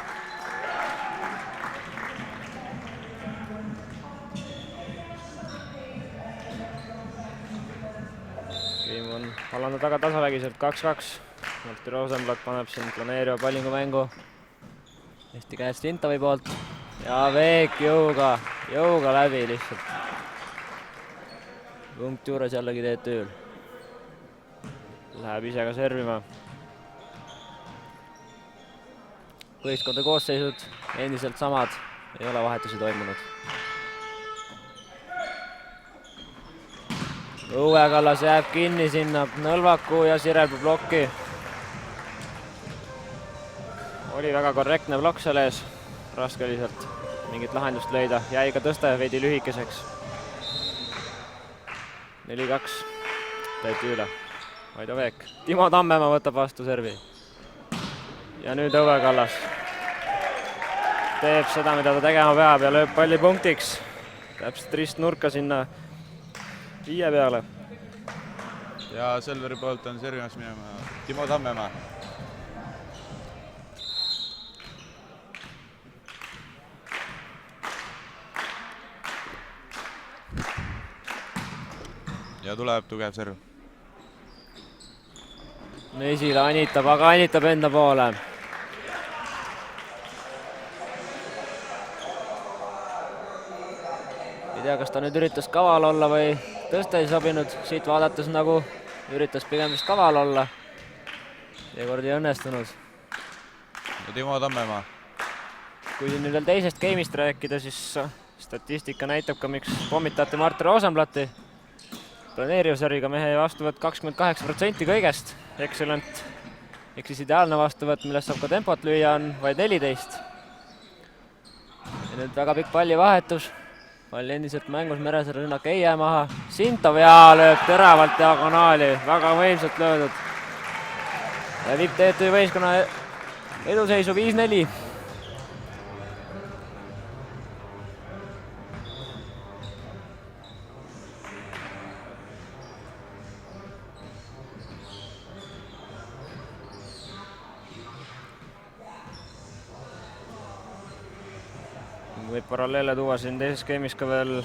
Game on Allanda taga tasavägiselt 2-2. Martti Rosenblatt paneb siin planeeriva pallingu mängu. Eesti käest Sintovi poolt. Ja Veek jõuga läbi lihtsalt. Punkt juures jällegi TTÜ-l. Läheb ise ka servima. Võistkondade koosseisud endiselt samad, ei ole vahetusi toimunud. Õue Kallas jääb kinni sinna Nõlvaku ja Sirelpuu blokki. Oli väga korrektne blokk seal ees, raske oli sealt mingit lahendust leida, jäi ka tõsta veidi lühikeseks. 4-2 TTÜ-le, Vaido Veek. Timo Tammemaa võtab vastu servi. Ja nüüd Õue Kallas teeb seda, mida ta tegema peab ja lööb palli punktiks. Täpselt ristnurka sinna 5 peale. Ja Selveri poolt on servimas minema Timo Tammemaa. Ja tuleb tugev serv. Mesila anitab, aga anitab enda poole. Ei tea, kas ta nüüd üritas kaval olla või tõsta ei sobinud. Siit vaadates nagu üritas pigem vist kaval olla. Seekord ei õnnestunud. Ja Timo Tammemaa. Kui siin nüüd veel teisest game'ist rääkida, siis statistika näitab ka, miks pommitati Martti Rosenblatti. Planeerivserviga mehe vastuvõtt 28% kõigest. Excellent. Ehk siis ideaalne vastuvõtt, millest saab ka tempot lüüa, on vaid 14. Ja nüüd väga pikk pallivahetus. Pall endiselt mängus, Meresaare rünnak ei jää maha. Sintov ja lööb teravalt diagonaali, väga võimsalt löödud. Ja viib TTÜ võistkonna eduseisu 5-4. võib paralleele tuua siin teises skeemis ka veel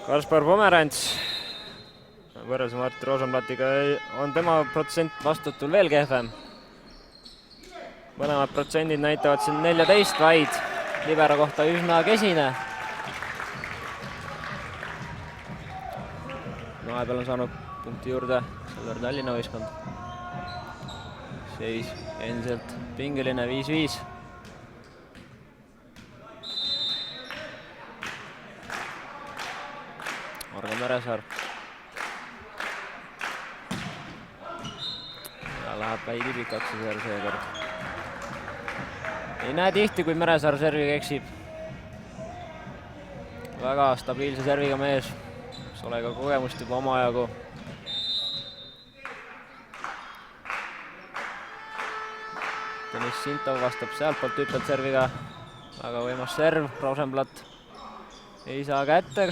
Kaspar Pomerants. Võrreldes Martti Rosenblattiga on tema protsent vastutul veel kehvem. Mõlemad protsendid näitavad siin 14 vaid, libero kohta üsna kesine. Vahepeal on saanud punkti juurde Selver Tallinna võistkond. Seis endiselt pingeline 5-5. Argo Meresaar. Ja läheb väidi pikaks seekord. Ei näe tihti, kui Meresaar serviga eksib. Väga stabiilse serviga mees. Ole ka kogemust juba omajagu. Deniss Sintov vastab sealtpoolt hüppelt serviga. Väga võimas serv, Rosenblatt ei saa kätte.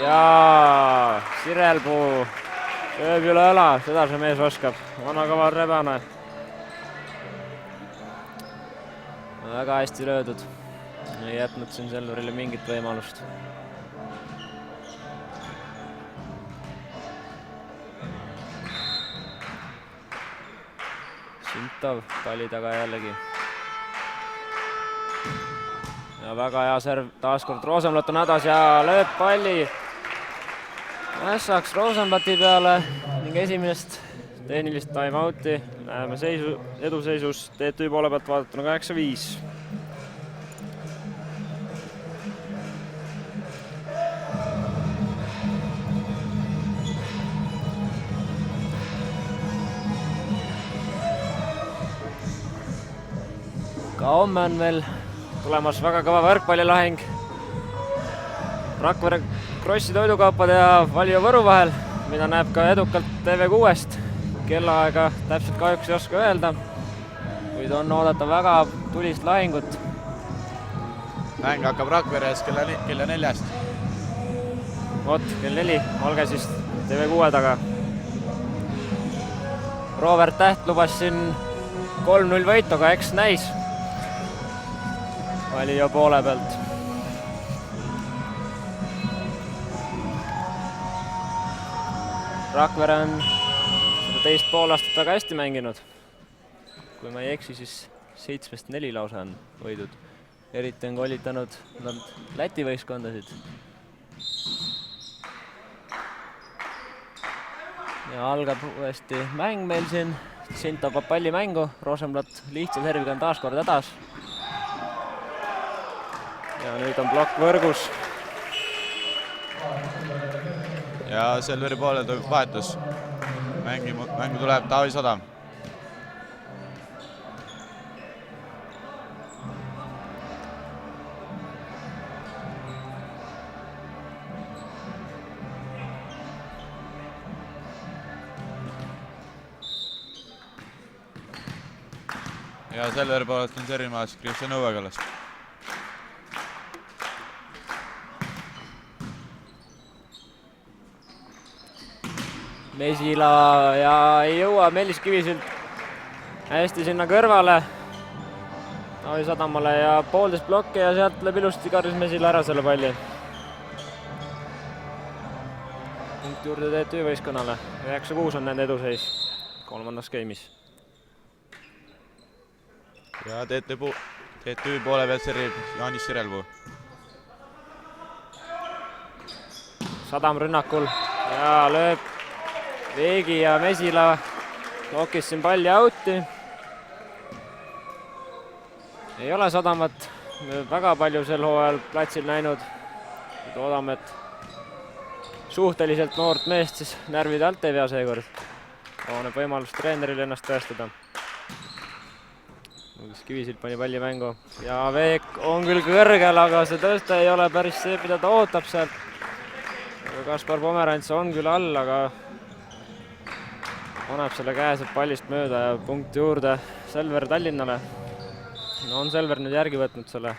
Ja Sirelpuu lööb üle õla, seda see mees oskab. Vana kaval rebane. Väga hästi löödud. Ei jätnud siin Selverile mingit võimalust. Sintov palli taga jällegi. Ja väga hea serv, taaskord Rosenblatt on hädas ja lööb palli ässaks Rosenblatti peale ning esimest tehnilist time-outi läheme eduseisus TTÜ poole pealt vaadatuna 8-5. Ka homme on veel tulemas väga kõva võrkpallilahing Rakvere Krossi toidukaupade ja Valio Võru vahel, mida näeb ka edukalt TV6-st. Kellaaega täpselt kahjuks ei oska öelda, kuid on oodata väga tulist lahingut. Mäng hakkab Rakveres kella 4-st. Vot, kell 4, olge siis TV6 taga. Robert Täht lubas siin 3-0 võitu, aga eks näis. Valio poole pealt. Rakvere on seda teist pool aastat väga hästi mänginud. Kui ma ei eksi, siis 7-4 lausa on võidud. Eriti on kollitanud nad Läti võistkondasid. Ja algab uuesti mäng meil siin. Sintov pab palli mängu, Rosenblatt lihtsa serviga on taaskord hädas. Ja nüüd on plokk võrgus. Ja Selveri poole tuleb vahetus. Mängu tuleb Taavi Sadam. Ja Selveri poolelt on servimas Kristjan Õuekallas. Mesila ja ei jõua Meelis Kivisild hästi sinna kõrvale Taavi Sadamale ja poolteist plokki ja sealt lööb ilusti Karis Mesila ära selle palli. Punkt juurde TTÜ võistkonnale. 9-6 on nende eduseis kolmandas skeemis. Ja TTÜ poole pealt servib Jaanis Sirelpuu. Sadam rünnakul ja lööb Veegi ja Mesila lookis siin palli outi. Ei ole Sadamat väga palju sel hooajal platsil näinud. Loodame, et suhteliselt noort meest siis närvid alt ei pea seekord. Ooneb võimalus treeneril ennast tõestada. Kivisild pani palli mängu ja Veek on küll kõrgel, aga see tõesti ei ole päris see, mida ta ootab sealt. Kaspar Pomerants on küll all, aga paneb selle käe sealt pallist mööda ja punkt juurde Selver Tallinnale. No on Selver nüüd järgi võtnud selle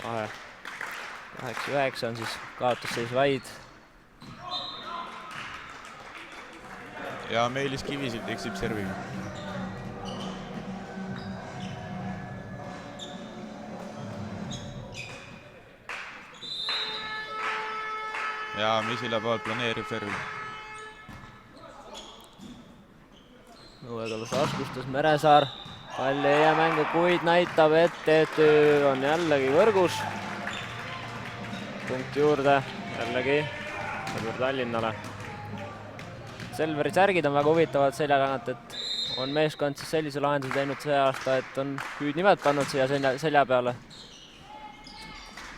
vahe. 8-9 on siis kaotusseis vaid. Ja Meelis Kivisild eksib serviga. ja Mesila poolt planeeriv servi. Õuekallas raskustes Meresaar. Pall ei jää mängu, kuid näitab, et TTÜ on jällegi võrgus. Punkt juurde jällegi Selver Tallinnale. Selveri särgid on väga huvitavad selja kannat, et on meeskond siis sellise lahenduse teinud see aasta, et on hüüdnimed pannud siia selja peale.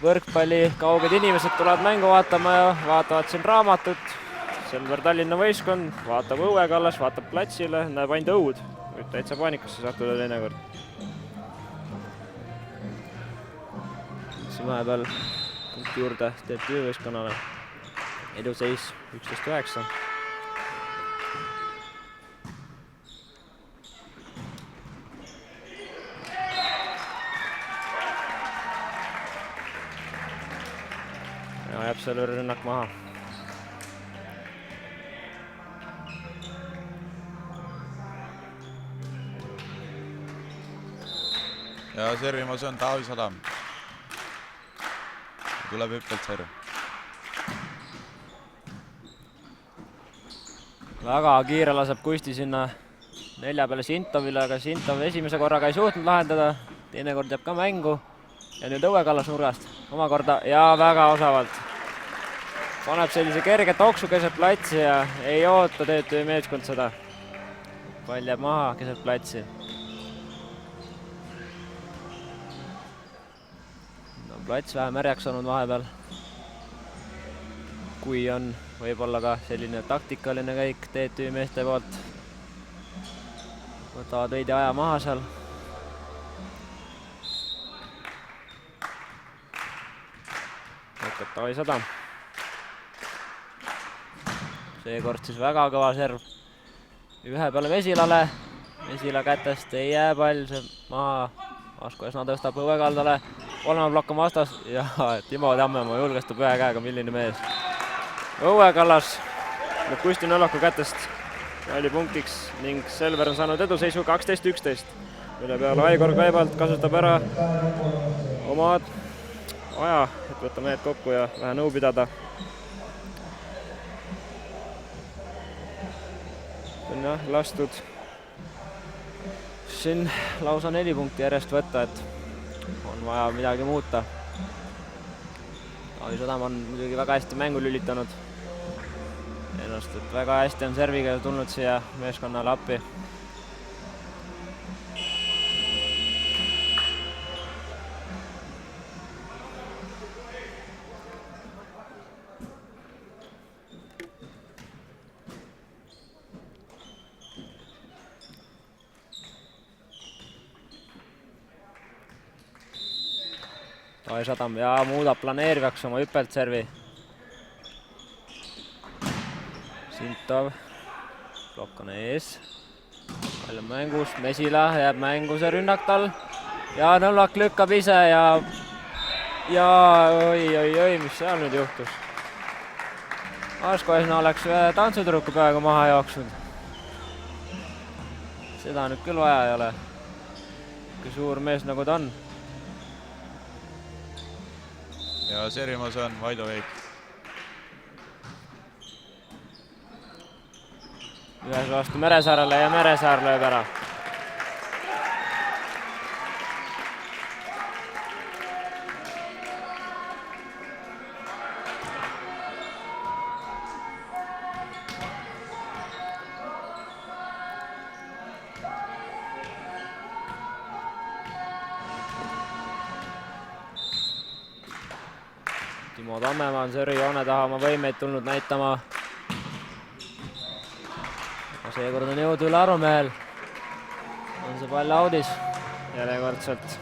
Võrkpalli kauged inimesed tulevad mängu vaatama ja vaatavad siin raamatut. Selver Tallinna võistkond vaatab õuekallas, vaatab platsile, näeb ainult õud. Võib täitsa paanikasse sattuda teinekord. Siin vahepeal punkt juurde TTÜ võistkonnale. Eduseis 11-9. Ja jääb Selveri rünnak maha. Ja servimas on Taavi Sadam. Tuleb hüppelt serv. Väga kiire laseb Kusti sinna nelja peale Sintovile, aga Sintov esimese korraga ei suutnud lahendada. Teine kord jääb ka mängu. Ja nüüd Õuekallas nurgast omakorda ja väga osavalt. Paneb sellise kerge toksu keset platsi ja ei oota TTÜ meeskond seda. Pall jääb maha keset platsi. No, plats vähe märjaks olnud vahepeal. Kui on võib-olla ka selline taktikaline käik TTÜ meeste poolt. Võtavad veidi aja maha seal. Võtab Taavi Sadam. Seekord siis väga kõva serv. Ühe peale Mesilale. Mesila kätest ei jää pall, see maha. Asko Esna tõstab Õuekaldale. Kolme plokk on vastas ja Timo Tammemaa julgestab ühe käega, milline mees. Õuekallas nüüd Kusti Nõllaku kätest palli punktiks ning Selver on saanud eduseisu 12-11. Üle peale Aigor Kaibalt kasutab ära oma aja, et võtta mehed kokku ja vähe nõu pidada. On jah lastud siin lausa 4 punkti järjest võtta, et on vaja midagi muuta. Taavi Sadam on muidugi väga hästi mängu lülitanud ennast, et väga hästi on serviga tulnud siia meeskonnale appi. Taavi Sadam ja muudab planeerivaks oma hüppelt servi. Sintov, plokk on ees. Pall on mängus, Mesila jääb mängu see rünnak tal. Ja Nõllak lükkab ise ja oi, mis seal nüüd juhtus. Asko Esna oleks tantsutüdruku peaaegu maha jooksnud. Seda nüüd küll vaja ei ole. Kui suur mees nagu ta on. Ja servimas on Vaido Veik. Ühes vastu Meresaarele ja Meresaar lööb ära. Timo Tammemaa on servijoone taha oma võimeid tulnud näitama. Seekord on jõud üle Arumehel. On see pall audis järjekordselt.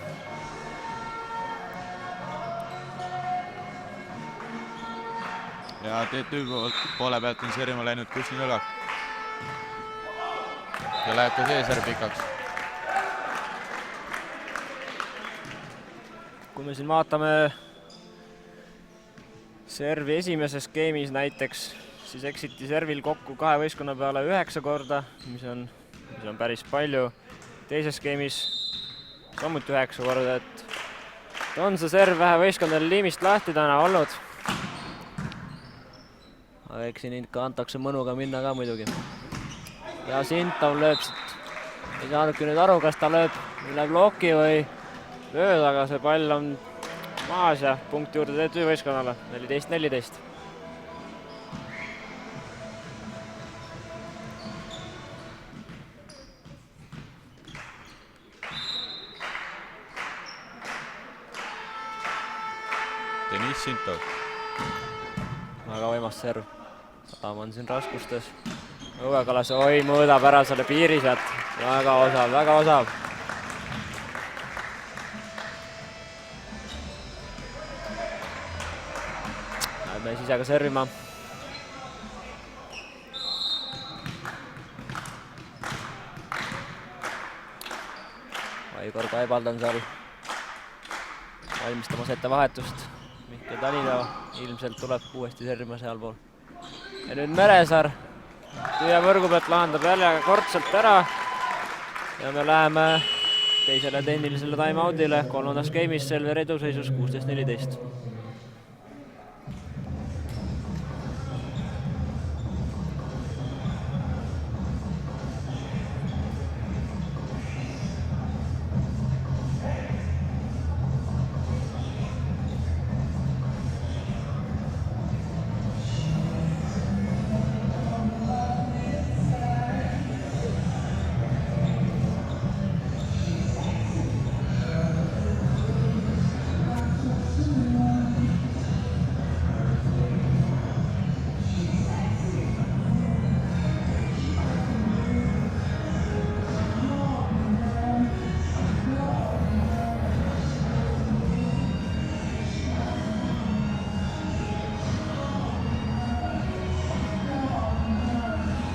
Ja TTÜ poole pealt on servima läinud Kusti Nõllak. Ja läheb ka see serv pikaks. Kui me siin vaatame servi esimeses skeemis näiteks, siis eksiti servil kokku kahe võistkonna peale 9 korda, mis on päris palju. Teises skeemis samuti 9 korda, et on see serv vähe võistkondadel liimist lahti täna olnud. eks siin ikka antakse mõnuga minna ka muidugi. Ja Sintov lööb siit. Ei saanudki nüüd aru, kas ta lööb üle ploki või lööd, aga see pall on maas ja punkt juurde TTÜ võistkonnale. 14-14. Deniss Sintov. Väga võimas serv. Sadam on siin raskustes. Õuekalas, oi, mõõdab ära selle piiri sealt. Väga osav, väga osav. Läheme sisega servima. Aigor Kaibald on seal valmistamas ette vahetust. Mihkel Danilov ilmselt tuleb uuesti servima sealpool. Ja nüüd Meresaar tühja võrgu pealt lahendab jälle kordselt ära. Ja me läheme teisele tehnilisele time-outile. Kolmandas game'is Selver eduseisus 16-14.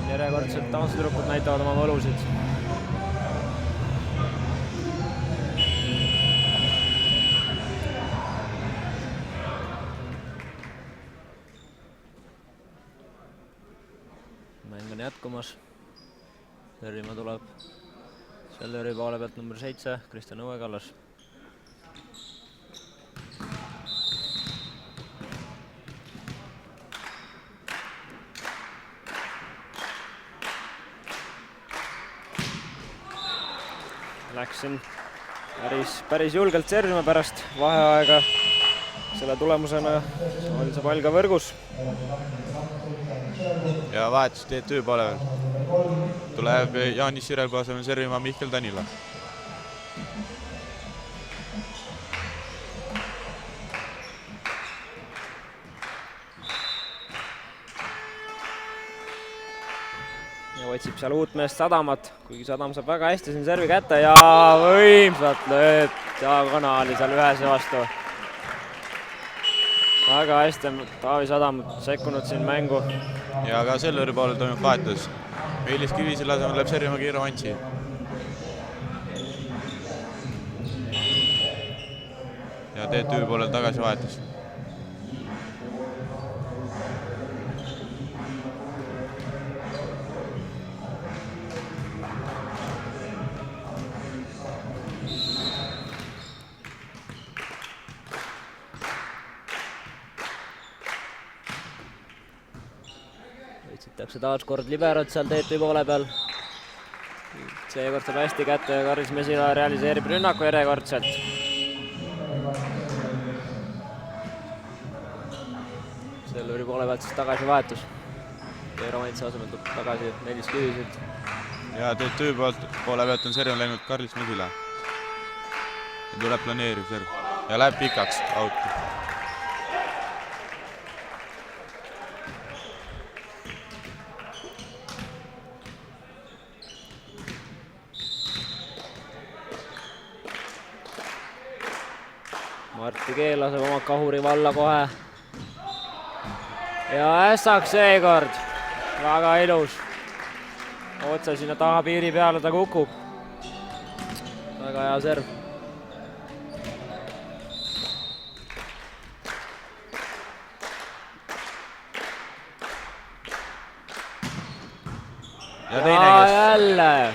Järjekordselt tantsutüdrukud näitavad oma võlusid. Mäng on jätkumas. Servima tuleb Selleri poole pealt number 7, Kristjan Õuekallas. Läksin päris julgelt servima pärast vaheaega. Selle tulemusena oli see pall ka võrgus. Ja vahetus TTÜ poole veel. Tuleb Jaanis Sirelpuu asemel servima Mihkel Danilov. Ja otsib seal uut meest Sadamat, kuigi Sadam saab väga hästi siin servi kätte ja võimsalt lööb diagonaali seal ühese vastu. Väga hästi on Taavi Sadam sekkunud siin mängu. Ja ka Selveri poolel toimub vahetus. Meelis Kivisilla asemel läheb servima Kiiro Vantsi. Ja TTÜ poolel tagasi vahetus. Võitsitakse taas kord liberot seal TTÜ poole peal. Seekord saab hästi kätte ja Karis Mesila realiseerib rünnaku järjekordselt. Selveri poole pealt siis tagasi vahetus. Kiiro Vantsi asemel tuleb tagasi Meelis Kiviselt. Ja TTÜ poole pealt on serv läinud Karis Mesila. Ja tuleb planeeriv serv. Ja läheb pikaks auti. Martti Keel laseb oma kahuri valla kohe. Ja ässak seekord. Väga ilus. Otse sinna taha piiri peale ta kukub. Väga hea serv. Ja teine kes. Jälle.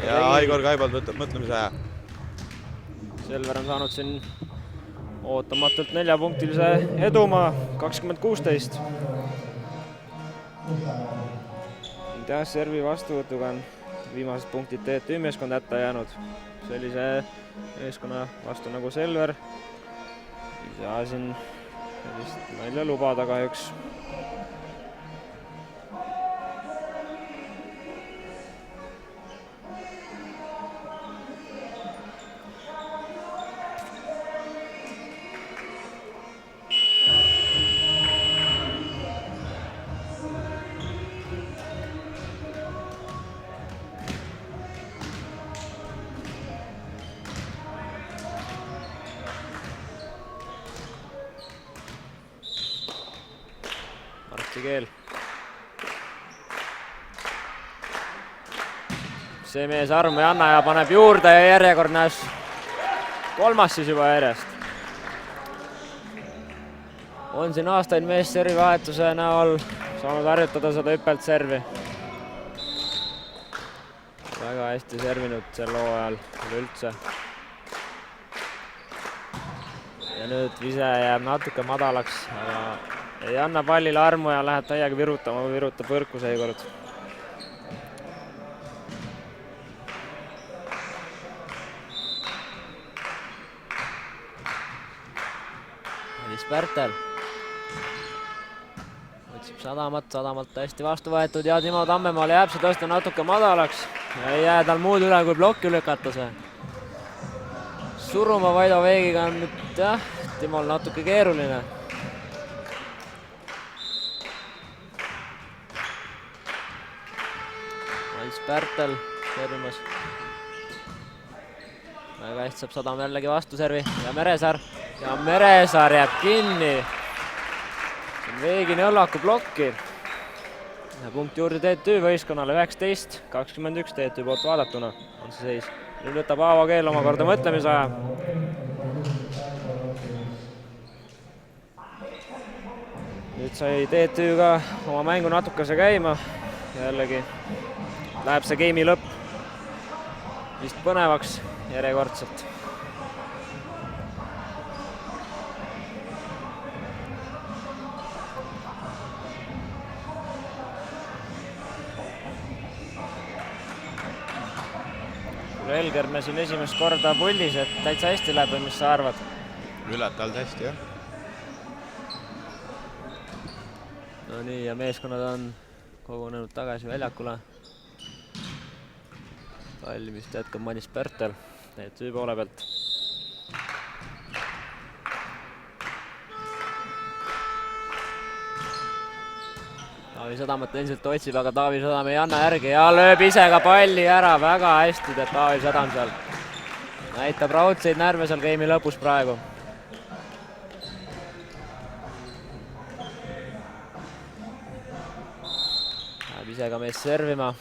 Ja Aigor Kaibald võtab mõtlemise aja. Selver on saanud siin ootamatult 4-punktilise edumaa, 20-16. jah, servi vastuvõtuga on viimased punktid TTÜ meeskond hätta jäänud. Sellise meeskonna vastu nagu Selver ei saa siin sellist nalja lubada kahjuks. Keel. See mees armu ei anna ja paneb juurde ja järjekordne 3. siis juba järjest. On siin aastaid mees servi vahetuse näol saanud harjutada seda hüppelt servi. Väga hästi servinud sel hooajal üleüldse. Ja nüüd vise jääb natuke madalaks, aga ei anna pallile armu ja läheb täiega virutama, virutab võrku seekord. Madis Pärtel otsib sadamalt hästi vastu võetud ja Timo Tammemaale jääb see tõsta natuke madalaks. Ei jää tal muud üle kui plokki lükata see. Suruma Vaido Veegiga on nüüd jah, Timol natuke keeruline. Pärtel servimas. Väga hästi saab Sadam jällegi vastu servi ja Meresaar jääb kinni. Veegi Nõllaku blokki. Punkt juurde TTÜ võistkonnale 19-21 TTÜ poolt vaadatuna on see seis. Nüüd võtab Aavo Keel omakorda mõtlemisaja. Nüüd sai TTÜ ka oma mängu natukese käima. Jällegi läheb see game'i lõpp vist põnevaks järjekordselt. Helgerme siin esimest korda pullis, et täitsa hästi läheb või mis sa arvad? Ületavalt hästi, jah. No nii, ja meeskonnad on kogunenud tagasi väljakule. Valmist jätkab Madis Pärtel TTÜ poole pealt. Taavi Sadamat endiselt otsib, aga Taavi Sadam ei anna järgi ja lööb ise ka palli ära. Väga hästi teeb Taavi Sadam seal. Näitab raudseid närve seal game'i lõpus praegu. Läheb ise ka mees servima.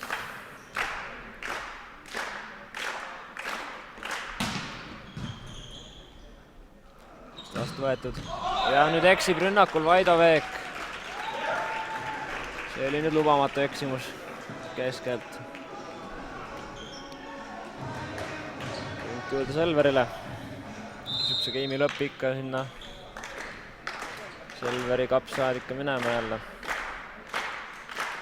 Vastu võetud. Ja nüüd eksib rünnakul Vaido Veek. See oli nüüd lubamatu eksimus keskelt. Punkt juurde Selverile. Kisub see game'i lõpp ikka sinna Selveri kapsaad ikka minema jälle.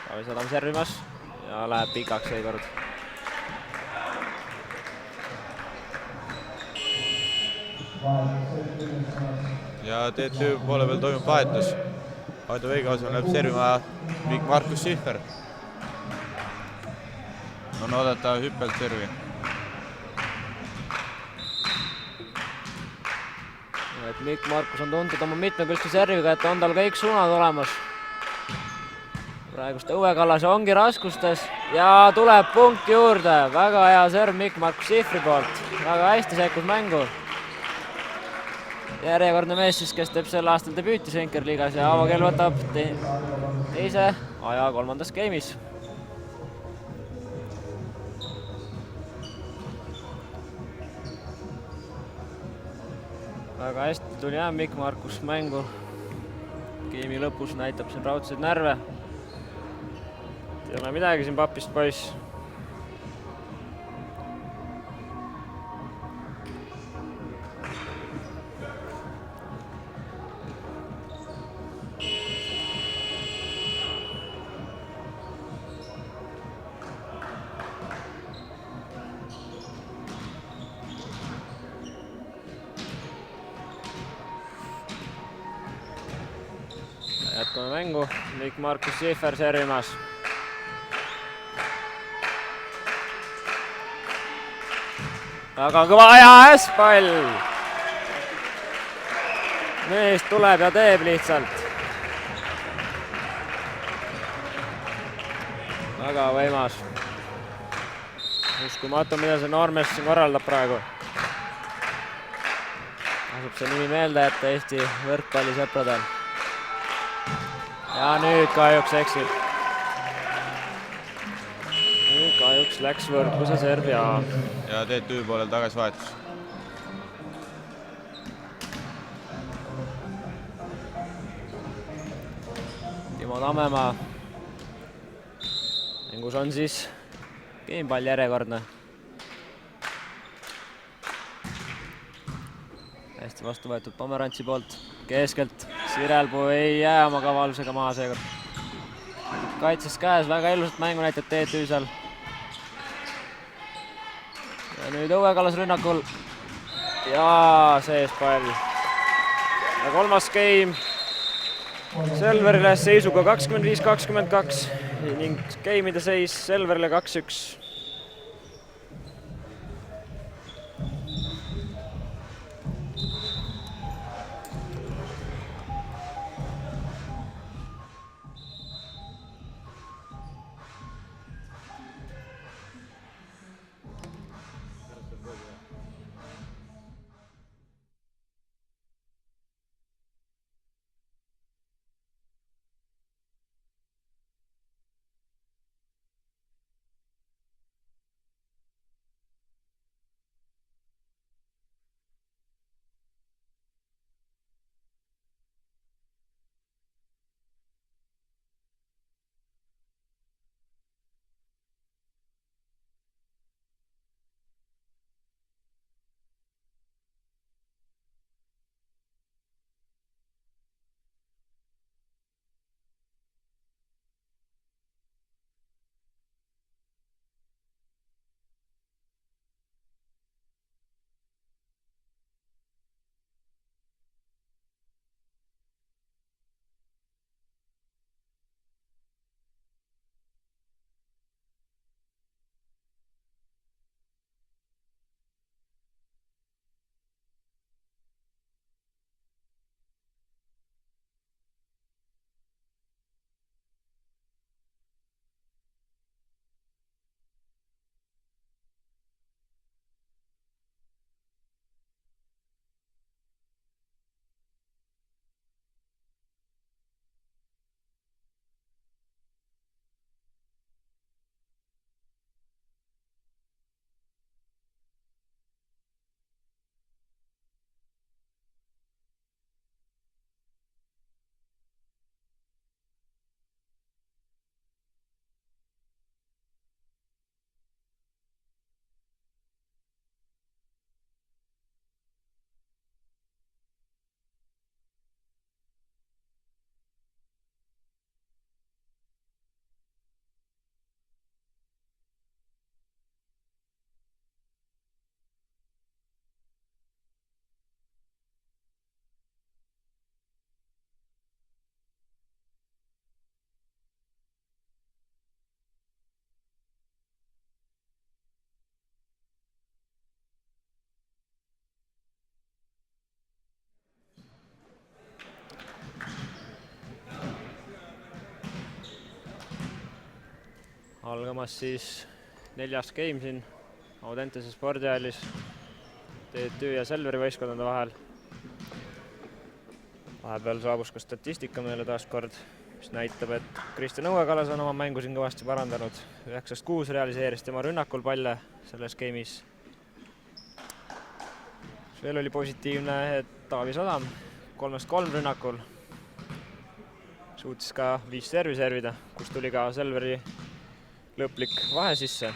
Taavi Sadam servimas ja läheb pikaks seekord. Ja TTÜ poole peal toimub vahetus. Vaido Veegi asemel läheb servima Markus Sihver. On oodata hüppelt servi. Mikk Markus on tuntud oma mitmekülgse serviga, et on tal kõik suunad olemas. Praegust Õue Kallase ongi raskustes ja tuleb punkt juurde. Väga hea serv Mikk Markus Sihvri poolt. Väga hästi sekkus mängu. Järjekordne mees siis, kes teeb sel aastal debüüti Schenker-liigas ja Aavo Keel võtab teise aja 3. game'is. Väga hästi tuli Mikk Markus mängu. Game'i lõpus näitab siin raudseid närve. Ei ole midagi siin papist poiss. jätkame mängu, Mikk Markus Sihver servimas. väga kõva ja S-pall! mees tuleb ja teeb lihtsalt. väga võimas. uskumatu, mida see noormees siin korraldab praegu. Asub see nimi meelde jätta Eesti võrkpallisõpradel. Ja nüüd kahjuks eksib. Nüüd kahjuks läks võrdluse Serbia. Ja TTÜ poolel tagasi vahetus. Timo Tammemaa. Mängus on siis gamepall järjekordne. Hästi vastu võetud Pomerantsi poolt. Keskelt Sirelpuu ei jää oma kavalusega maha seekord. Kaitses käes, väga ilusat mängu näitab TTÜ seal. Ja nüüd Õue Kallas rünnakul. Ja sees pall. Ja kolmas game Selverile seisuga 25-22 ning game'ide seis Selverile 2-1. Algamas siis 4. game siin Audentese spordihallis TTÜ ja Selveri võistkondade vahel. Vahepeal saabus ka statistika meile taas kord, mis näitab, et Kristjan Õue Kallas on oma mängu siin kõvasti parandanud. 9-6 realiseeris tema rünnakul palle selles game'is. Veel oli positiivne, et Taavi Sadam 3-3 rünnakul suutis ka 5 servi servida, kus tuli ka Selveri lõplik vahe sisse.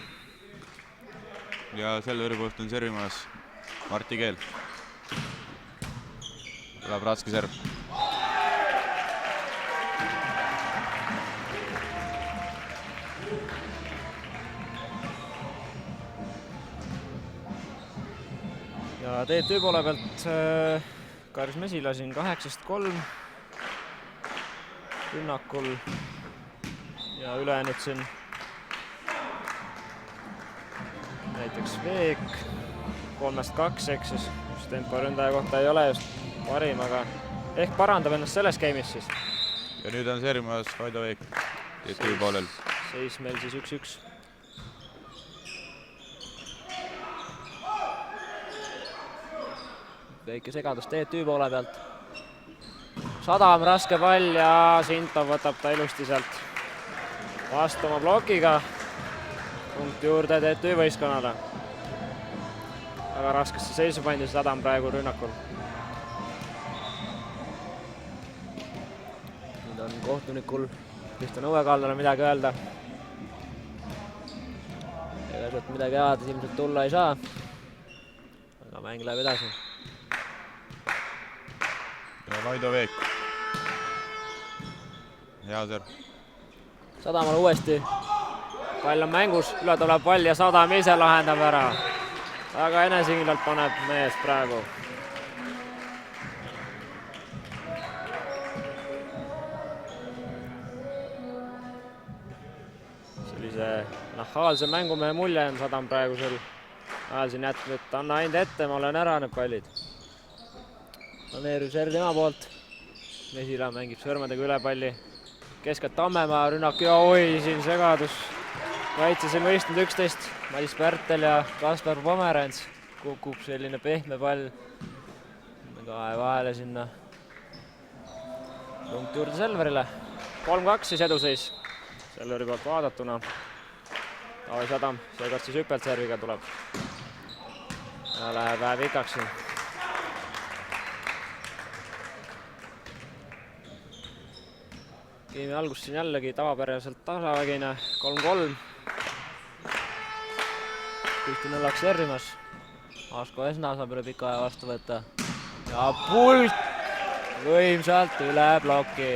Ja Selveri poolt on servimas Martti Keel. Tuleb raske serv. Ja TTÜ poole pealt Karis Mesila siin 8-3. rünnakul ja ülejäänud siin näiteks Veek 3-2, ehk siis just tempo ründaja kohta ei ole just parim, aga ehk parandab ennast selles game'is siis. ja nüüd on servimas Vaido Veek TTÜ poolel. Seis meil siis 1-1. Väike segadus TTÜ poole pealt. Sadam raske pall ja Sintov võtab ta ilusti sealt vastu oma blokiga. Punkt juurde TTÜ võistkonnale. Väga raskesse seisu pandi Sadam praegu rünnakul. Nüüd on kohtunikul Kristjan Õuekallale midagi öelda. Ega sealt midagi head ilmselt tulla ei saa. Aga mäng läheb edasi. ja Vaido Veek. Hea serv. Sadamal uuesti. Pall on mängus, üle tuleb pall ja Sadam ise lahendab ära. Väga enesekindlalt paneb mees praegu. Sellise nahaalse mängumehe mulje on Sadam praegusel ajal siin jätnud, et anna ainult ette, ma olen ära need pallid. Planeeriv serv tema poolt. Mesila mängib sõrmedega üle palli. Keskelt Tammemaa rünnak ja oi, siin segadus. Kaitses ei mõistnud 11. Madis Pärtel ja Kaspar Pomerants. Kukub selline pehme pall. Kahe vahele sinna. Punkt juurde Selverile. 3-2 siis eduseis. Selveri poolt vaadatuna. Taavi Sadam, seekord siis hüppelt serviga tuleb. Ja läheb vähe pikaks siin. Geimi algus siin jällegi tavapäraselt tasavägine, 3-3. Kristjan Õllak servimas. Asko Esna saab üle pika aja vastu võtta. Ja pult võimsalt üle ploki.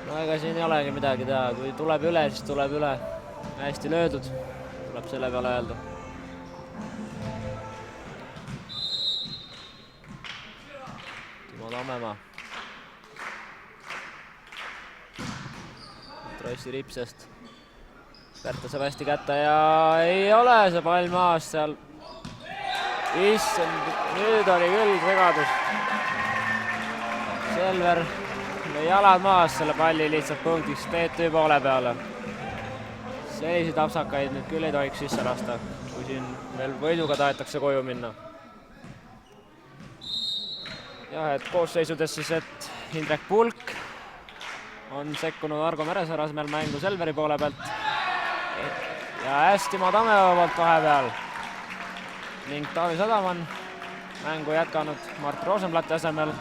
No ega siin ei olegi midagi teha, kui tuleb üle, siis tuleb üle. Hästi löödud, tuleb selle peale öelda. Timo Tammemaa. Rossi ripsest. Pärtel saab hästi kätte ja ei ole see pall maas seal. Issand, nüüd oli küll segadus. Selver lõi jalad maas selle palli lihtsalt punktiks TTÜ poole peale. Selliseid apsakaid nüüd küll ei tohiks sisse lasta, kui siin veel võiduga tahetakse koju minna. Jah, et koosseisudes siis, et Indrek Pulk on sekkunud Argo Meresaare asemel mängu Selveri poole pealt. Ja hästi Timo Tammemaa poolt vahepeal. Ning Taavi Sadam on mängu jätkanud Mart Rosenblatti asemel.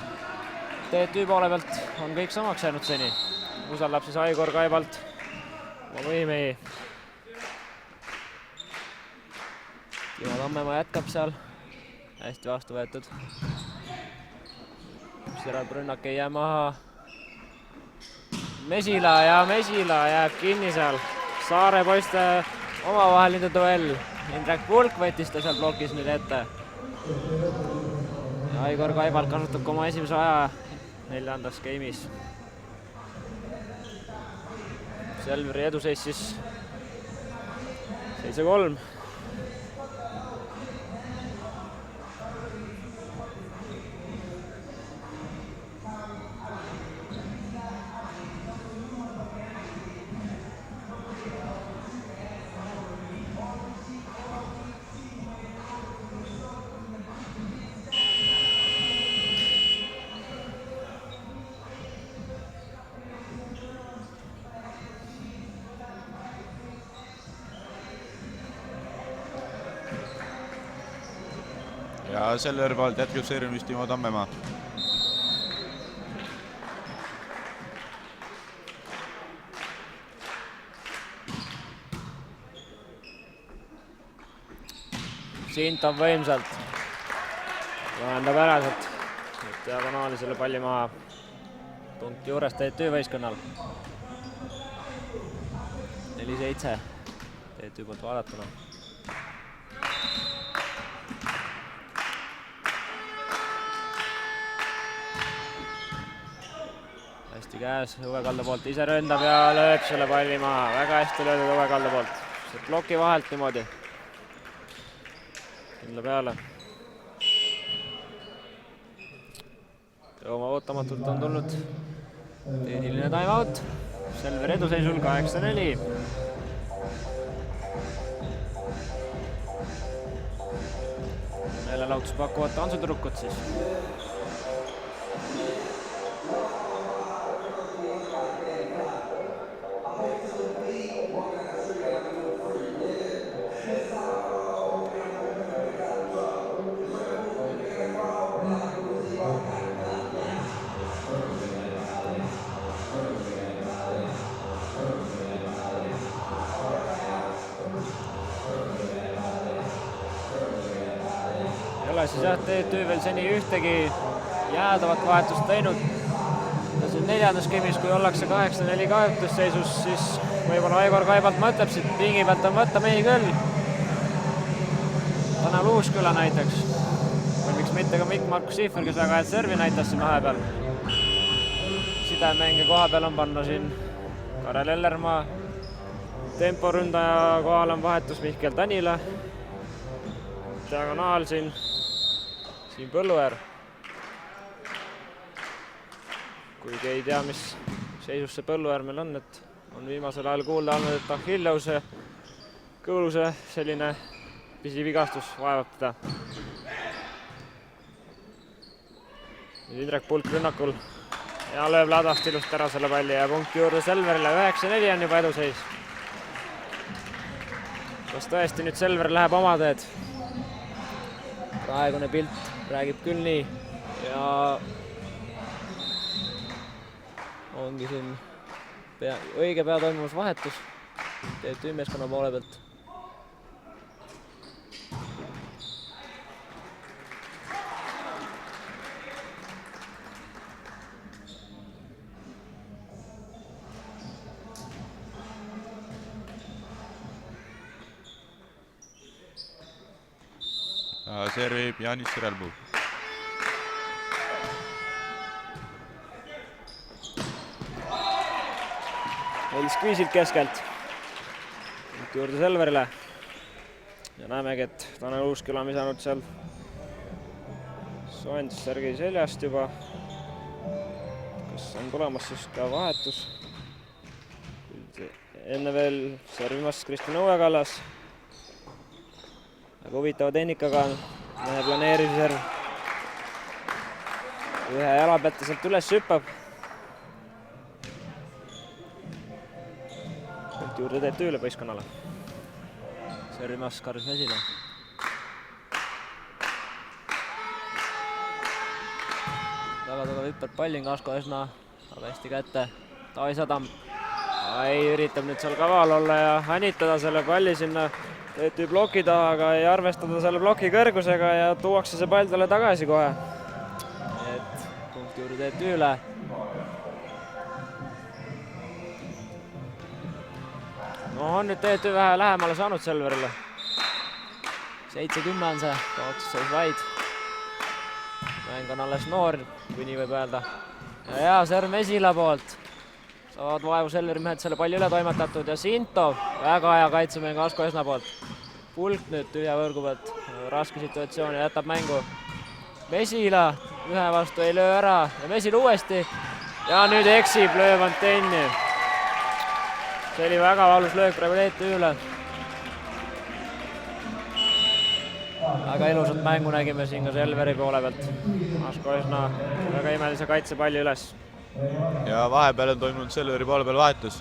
TTÜ poole pealt on kõik samaks jäänud seni. Usaldab siis Aigor Kaibalt oma võimehi. Timo Tammemaa jätkab seal. Hästi vastu võetud. Sirab rünnak ei jää maha. Mesila jääb kinni seal. Saare poiste omavaheline duell. Indrek Pulk võttis ta seal blokis nüüd ette. Ja Aigor Kaibalt kasutab ka oma esimese aja 4. game'is. Selveri eduseis siis 7-3. ja Selveri poolt jätkab servimis Timo Tammemaa. Sintov võimsalt lahendab ära sealt diagonaali selle palli maha. Punkti juures TTÜ võistkonnal. 4-7 TTÜ poolt vaadatuna. hästi käes õue kalda poolt, ise ründab ja lööb selle palli maha, väga hästi löödud õue kalda poolt. Ploki vahelt niimoodi. Kindla peale. Oma ootamatult on tulnud tehniline time-out. Selver eduseisul 8-4. Meelelahutus pakuvad tantsutüdrukud siis. Siis jah, TTÜ veel seni ühtegi jäädavat vahetust teinud. Siin 4. skeemis, kui ollakse 8-4 kaotusseisus, siis võib-olla Aigor Kaibalt mõtleb, siit pingi pealt on võtta mehi küll. Tanel Uusküla näiteks. Või miks mitte ka Mikk-Markus Sihver, kes väga head servi näitas siin vahepeal. Sidemänge koha peal on panna siin Karel Ellermaa. Temporündaja kohal on vahetus Mihkel Tänila. Diagonaal siin Põlluäär. Kuigi ei tea, mis seisus see Põlluäär meil on, et on viimasel ajal kuulda olnud, et Achilleuse kõõluse selline pisivigastus vaevab teda. Indrek Pulk rünnakul ja lööb ladast ilust ära selle palli ja punkti juurde Selverile. 9-4 on juba eduseis. Kas tõesti nüüd Selver läheb oma teed? Praegune pilt räägib küll nii ja ongi siin õige pea toimumas vahetus TTÜ meeskonna poole pealt. Servib Jaanis Sirelpuu. Meelis Kviisilt keskelt. Juurde Selverile. Ja näemegi, et Tanel Uusküla on visanud seal soendis Sergei seljast juba. Kas on tulemas siis ka vahetus? Enne veel servimas Kristjan Õuekallas. Aga huvitava tehnikaga on mehe planeeriserv. Ühe jala pealt ja sealt üles hüppab. Punkt juurde TTÜ-le poiskonnale. Servimas Karis Mesila. Väga tugev hüppab pallin Asko Esna, aga hästi kätte. Taavi Sadam üritab nüüd seal kaval olla ja hänitada selle palli sinna TTÜ ploki taha, aga ei arvestada selle ploki kõrgusega ja tuuakse see pall talle tagasi kohe. Et punkt juurde TTÜ-le. No on nüüd TTÜ vähe lähemale saanud Selverile. 7-10 on see, kaotusseis vaid. Mäng on alles noor, kui nii võib öelda. Ja hea serv Mesila poolt. Saavad vaevu Selveri mehed selle palli üle toimetatud ja Sintov, väga hea kaitsemäng Asko Esna poolt. Pulk nüüd tühja võrgu pealt, raske situatsioon ja jätab mängu. Mesila ühe vastu ei löö ära ja Mesila uuesti ja nüüd eksib, lööb antenni. See oli väga valus löök praegu TTÜ-le. Väga ilusat mängu nägime siin ka Selveri poole pealt. Asko Esna väga imelise kaitsepalli üles. Ja vahepeal on toimunud Selveri poole peal vahetus.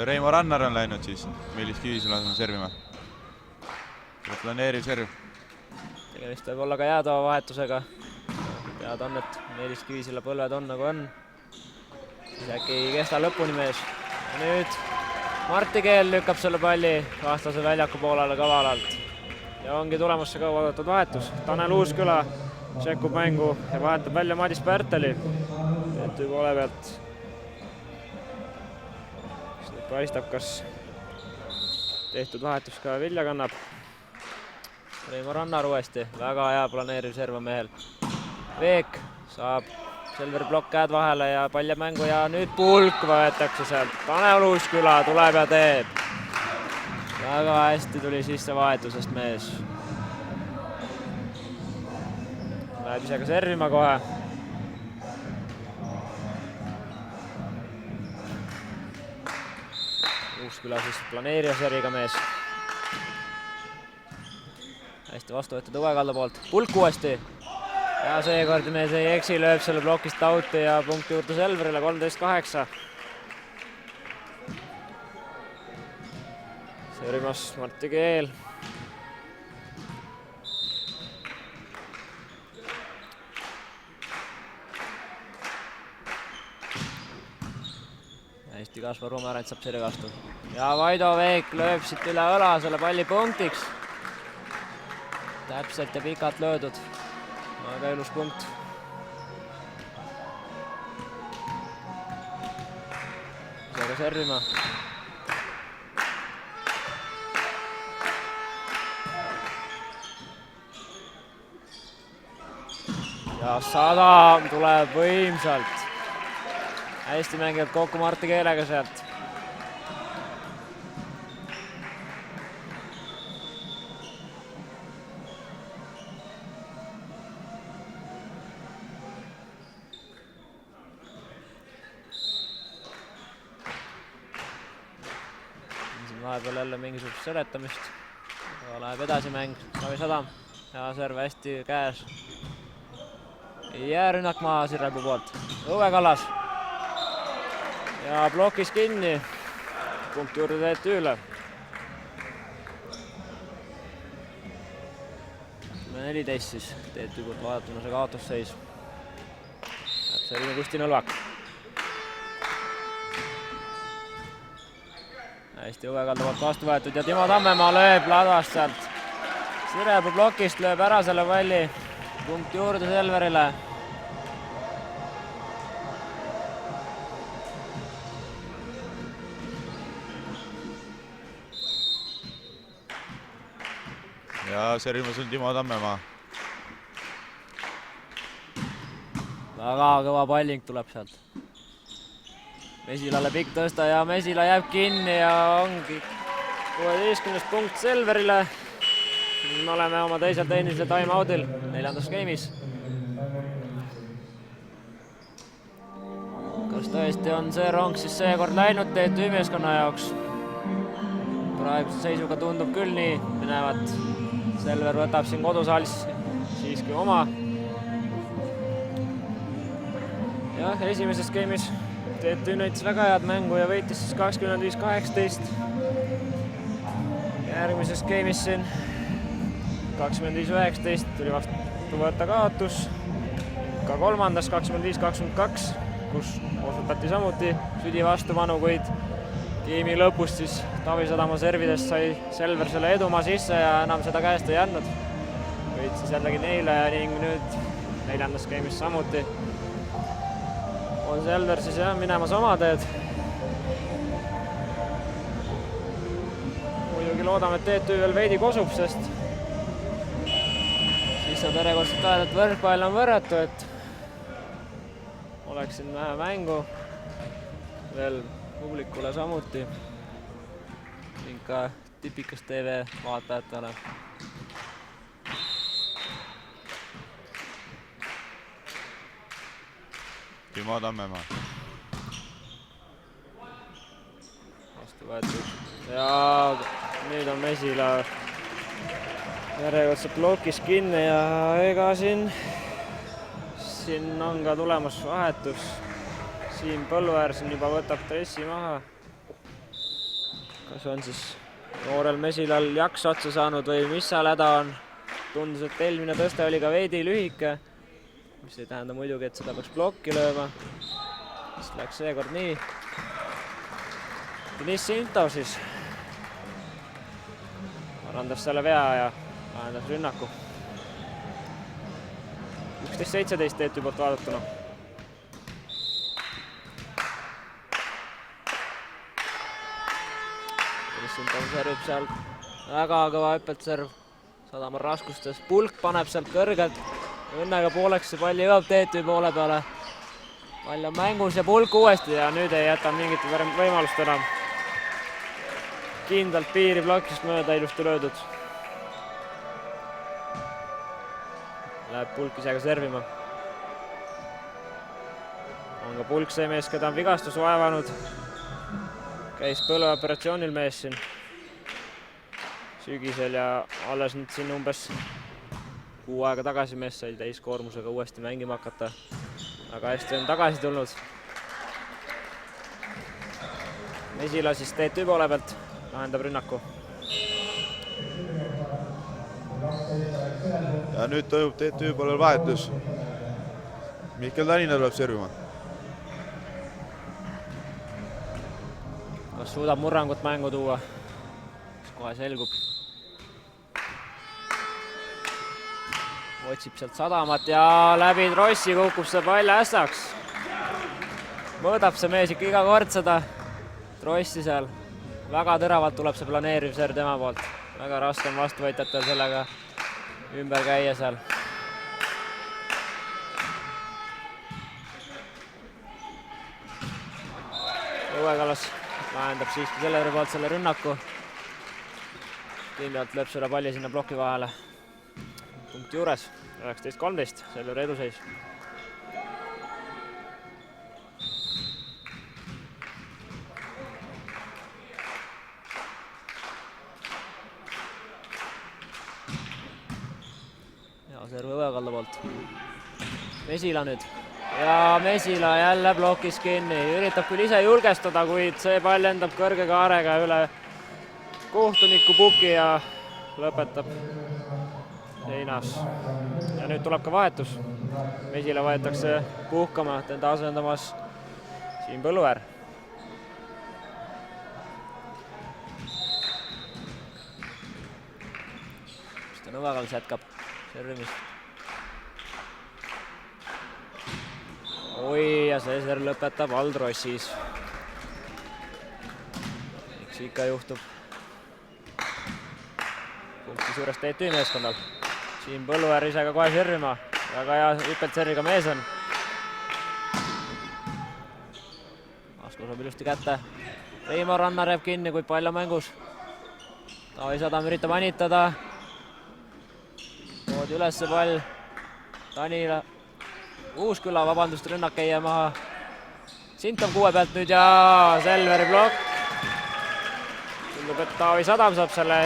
Reimo Rannar on läinud siis, Meelis Kivisele on servima. Planeeriv serv. Tegemist võib olla ka jäädava vahetusega. Teada on, et Meelis Kivisele põlved on nagu on. Siis äkki ei kesta lõpuni mees. Ja nüüd Martti Keel lükkab selle palli vastase väljaku poolele kavalalt. Ja ongi tulemas see kaua oodatud vahetus. Tanel Uusküla sekkub mängu ja vahetab välja Madis Pärteli. TTÜ poole pealt. Paistab, kas tehtud vahetus ka vilja kannab. Reimo Rannar uuesti, väga hea planeeriv serv on mehel. Veek saab Selveri plokk käed vahele ja pall jääb mängu ja nüüd pulk võetakse sealt. Tanel Uusküla tuleb ja teeb. Väga hästi tuli sisse vahetusest mees. Läheb ise ka servima kohe. Uusküla siis planeerija serviga mees. Hästi vastu võetud Õuekalda poolt. Pulk uuesti. Ja seekord mees ei eksi, lööb selle plokist out'i ja punkti juurde Selverile 13-8. Servimas Martti Keel. Hästi Kaspar Rumerant saab servi vastu. Ja Vaido Veek lööb siit üle õla selle palli punktiks. Täpselt ja pikalt löödud. Väga ilus punkt. Ise ka servima. Ja Sadam tuleb võimsalt. Hästi mängivad kokku Martti Keelega sealt. Vahepeal jälle mingisugust seletamist. Läheb edasi mäng. Savi Sadam. Ja serv hästi käes. Ei jää rünnak maha Sirelpuu poolt. Õuekallas. Ja plokis kinni. Punkt juurde TTÜ-le. 14 siis TTÜ poolt vaadatuna see kaotusseis. Läheb servima Kusti Nõlvak. Hästi Õuekalda poolt vastu võetud ja Timo Tammemaa lööb ladvast sealt. Sirelpuu plokist lööb ära selle palli. Punkt juurde Selverile. Ja servimas on Timo Tammemaa. Väga kõva palling tuleb sealt. Mesilale pikk tõsta ja Mesila jääb kinni ja ongi 16. punkt Selverile. Me oleme oma teisel tehnilisel time-out'il 4. game'is. Kas tõesti on see rong siis seekord läinud TTÜ meeskonna jaoks? Praeguse seisuga tundub küll nii minevat. Selver võtab siin kodusaalis siiski oma. Jah, esimeses game'is TTÜ näitas väga head mängu ja võitis siis 25-18. Järgmises game'is siin 25-19 tuli vastu võtta kaotus. Ka kolmandas 25-22, kus osutati samuti südi vastupanu, kuid game'i lõpust siis Taavi Sadama servidest sai Selver selle edumaa sisse ja enam seda käest ei andnud. Võitis jällegi neile ning nüüd 4. game'is samuti on Selver siis jah minemas oma teed. Muidugi loodame, et TTÜ veel veidi kosub, sest siis saab järjekordselt öelda, et võrkpall on võrratu, et oleks siin vähe mängu veel publikule samuti ning ka Tipikas TV vaatajatele. Timo Tammemaa. Vastu võetud ja nüüd on Mesila järjekordselt plokis kinni ja ega siin on ka tulemas vahetus. Siim Põlluäär siin juba võtab dressi maha. Kas on siis noorel Mesilal jaks otsa saanud või mis seal häda on? Tundus, et eelmine tõste oli ka veidi lühike, mis ei tähenda muidugi, et seda peaks plokki lööma. Siis läks seekord nii. Deniss Sintov siis parandas selle vea ja lahendas rünnaku. 11-17 TTÜ poolt vaadatuna. Deniss Sintov servib seal väga kõva hüppelt serv. Sadam on raskustes. Pulk paneb sealt kõrgelt. Õnnega pooleks see palli jõuab TTÜ poole peale. pall on mängus ja pulk uuesti ja nüüd ei jäta mingit võimalust enam. Kindlalt piiri plokist mööda ilusti löödud. Läheb pulk ise ka servima. On ka pulk see mees, keda on vigastus vaevanud. Käis põleoperatsioonil mees siin sügisel ja alles nüüd siin umbes kuu aega tagasi mees sai täiskoormusega uuesti mängima hakata. Väga hästi on tagasi tulnud. Mesila siis TTÜ poole pealt lahendab rünnaku. Ja nüüd toimub TTÜ poolel vahetus. Mihkel Tanina tuleb servima. Kas suudab Murrangut mängu tuua? Kohe selgub. Otsib sealt sadamat ja läbi trossi kukub see pall ässaks. Mõõdab see mees ikka iga kord seda trossi seal. Väga tõravalt tuleb see planeeriv serv tema poolt. Väga raske on vastuvõitjatel sellega ümber käia seal. Õuekallas lahendab siiski Selveri poolt selle rünnaku. Kindlalt lööb selle palli sinna ploki vahele. Punkti juures 19-13, Selveri eduseis. Ja serv Õuekalda poolt. Mesila nüüd. Ja Mesila jälle plokis kinni. Üritab küll ise julgestada, kuid see pall lendab kõrge kaarega üle kohtuniku puki ja lõpetab seinas. Ja nüüd tuleb ka vahetus. Mesila võetakse puhkama, tenda asendamas Siim Põlluäär. Sten Õuekals jätkab servimist. Oi, ja see serv lõpetab Aldrossis. Miks ikka juhtub? Punkti suurest TTÜ meeskonnal. Siim Põlluäär ise ka kohe servima. Väga hea hüppelt serviga mees on. Asko saab ilusti kätte. Reimo Rannar jääb kinni, kui pall on mängus. Taavi Sadam üritab anitada. Toodi üles see pall. Tanila. Uusküla, vabandust, rünnak ei jää maha. Sintov kuue pealt nüüd ja Selveri plokk. Tundub, et Taavi Sadam saab selle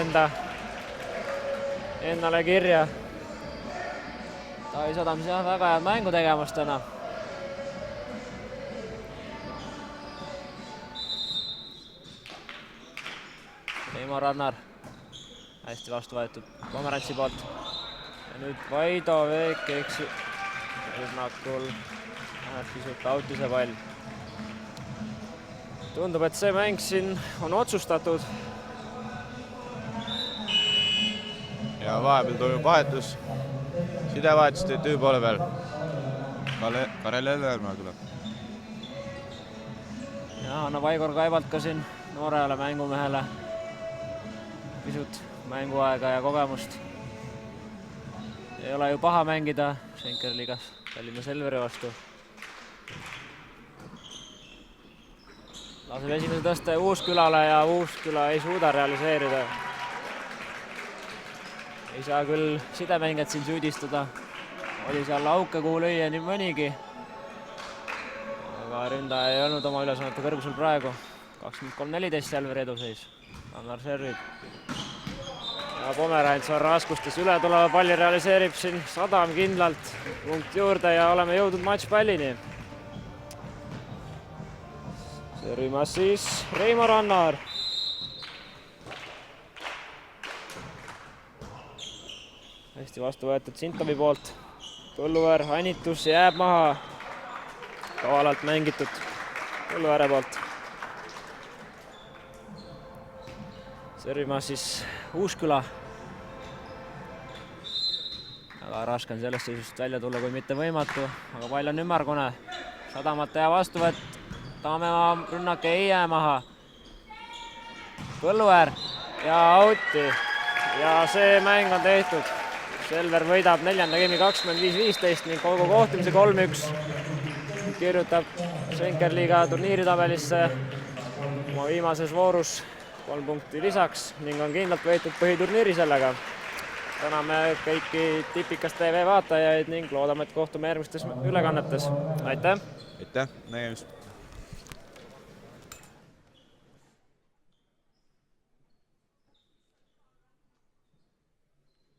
endale kirja. Taavi Sadam siis väga head mängu tegemas täna. Reimo Rannar. Hästi vastu võetud Pomerantsi poolt. Ja nüüd Vaido Veek eksi rünnakul pisut auti see pall. Tundub, et see mäng siin on otsustatud. Ja vahepeal toimub vahetus. Sidevahetus TTÜ poole peal. Karel Ellermaa tuleb. Ja annab Aigor Kaibalt ka siin noorele mängumehele pisut mänguaega ja kogemust. Ei ole ju paha mängida Schenker-liigas Tallinna Selveri vastu. Laseb esimese tõste Uuskülale ja Uusküla ei suuda realiseerida. Ei saa küll sidemängijad siin süüdistada. Oli seal auke, kuhu lüüa nii mõnigi. Aga ründaja ei olnud oma ülesannete kõrgusel praegu. 23-14 Selveri eduseis. Annar servib. Ja Pomerants on raskustes üle tuleva palli realiseerib siin Sadam kindlalt punkt juurde ja oleme jõudnud matšpallini. Servimas siis Reimo Rannar. Hästi vastu võetud Sintovi poolt. Põlluäär, anitus jääb maha. Kavalalt mängitud Põlluääre poolt. Servimas siis Uusküla. Väga raske on sellest seisust välja tulla, kui mitte võimatu, aga pall on ümmargune. Sadamata ja vastuvõtt. Taamemaa rünnak ei jää maha. Põlluäär ja auti. Ja see mäng on tehtud. Selver võidab 4. geimi 25-15 ning kogu kohtumise 3-1. kirjutab Schenker-liiga turniiritabelisse oma viimases voorus 3 punkti lisaks ning on kindlalt võetud põhiturniiri sellega. Täname kõiki Tipikas TV vaatajaid ning loodame, et kohtume järgmistes ülekannetes. Aitäh! aitäh, nägemist!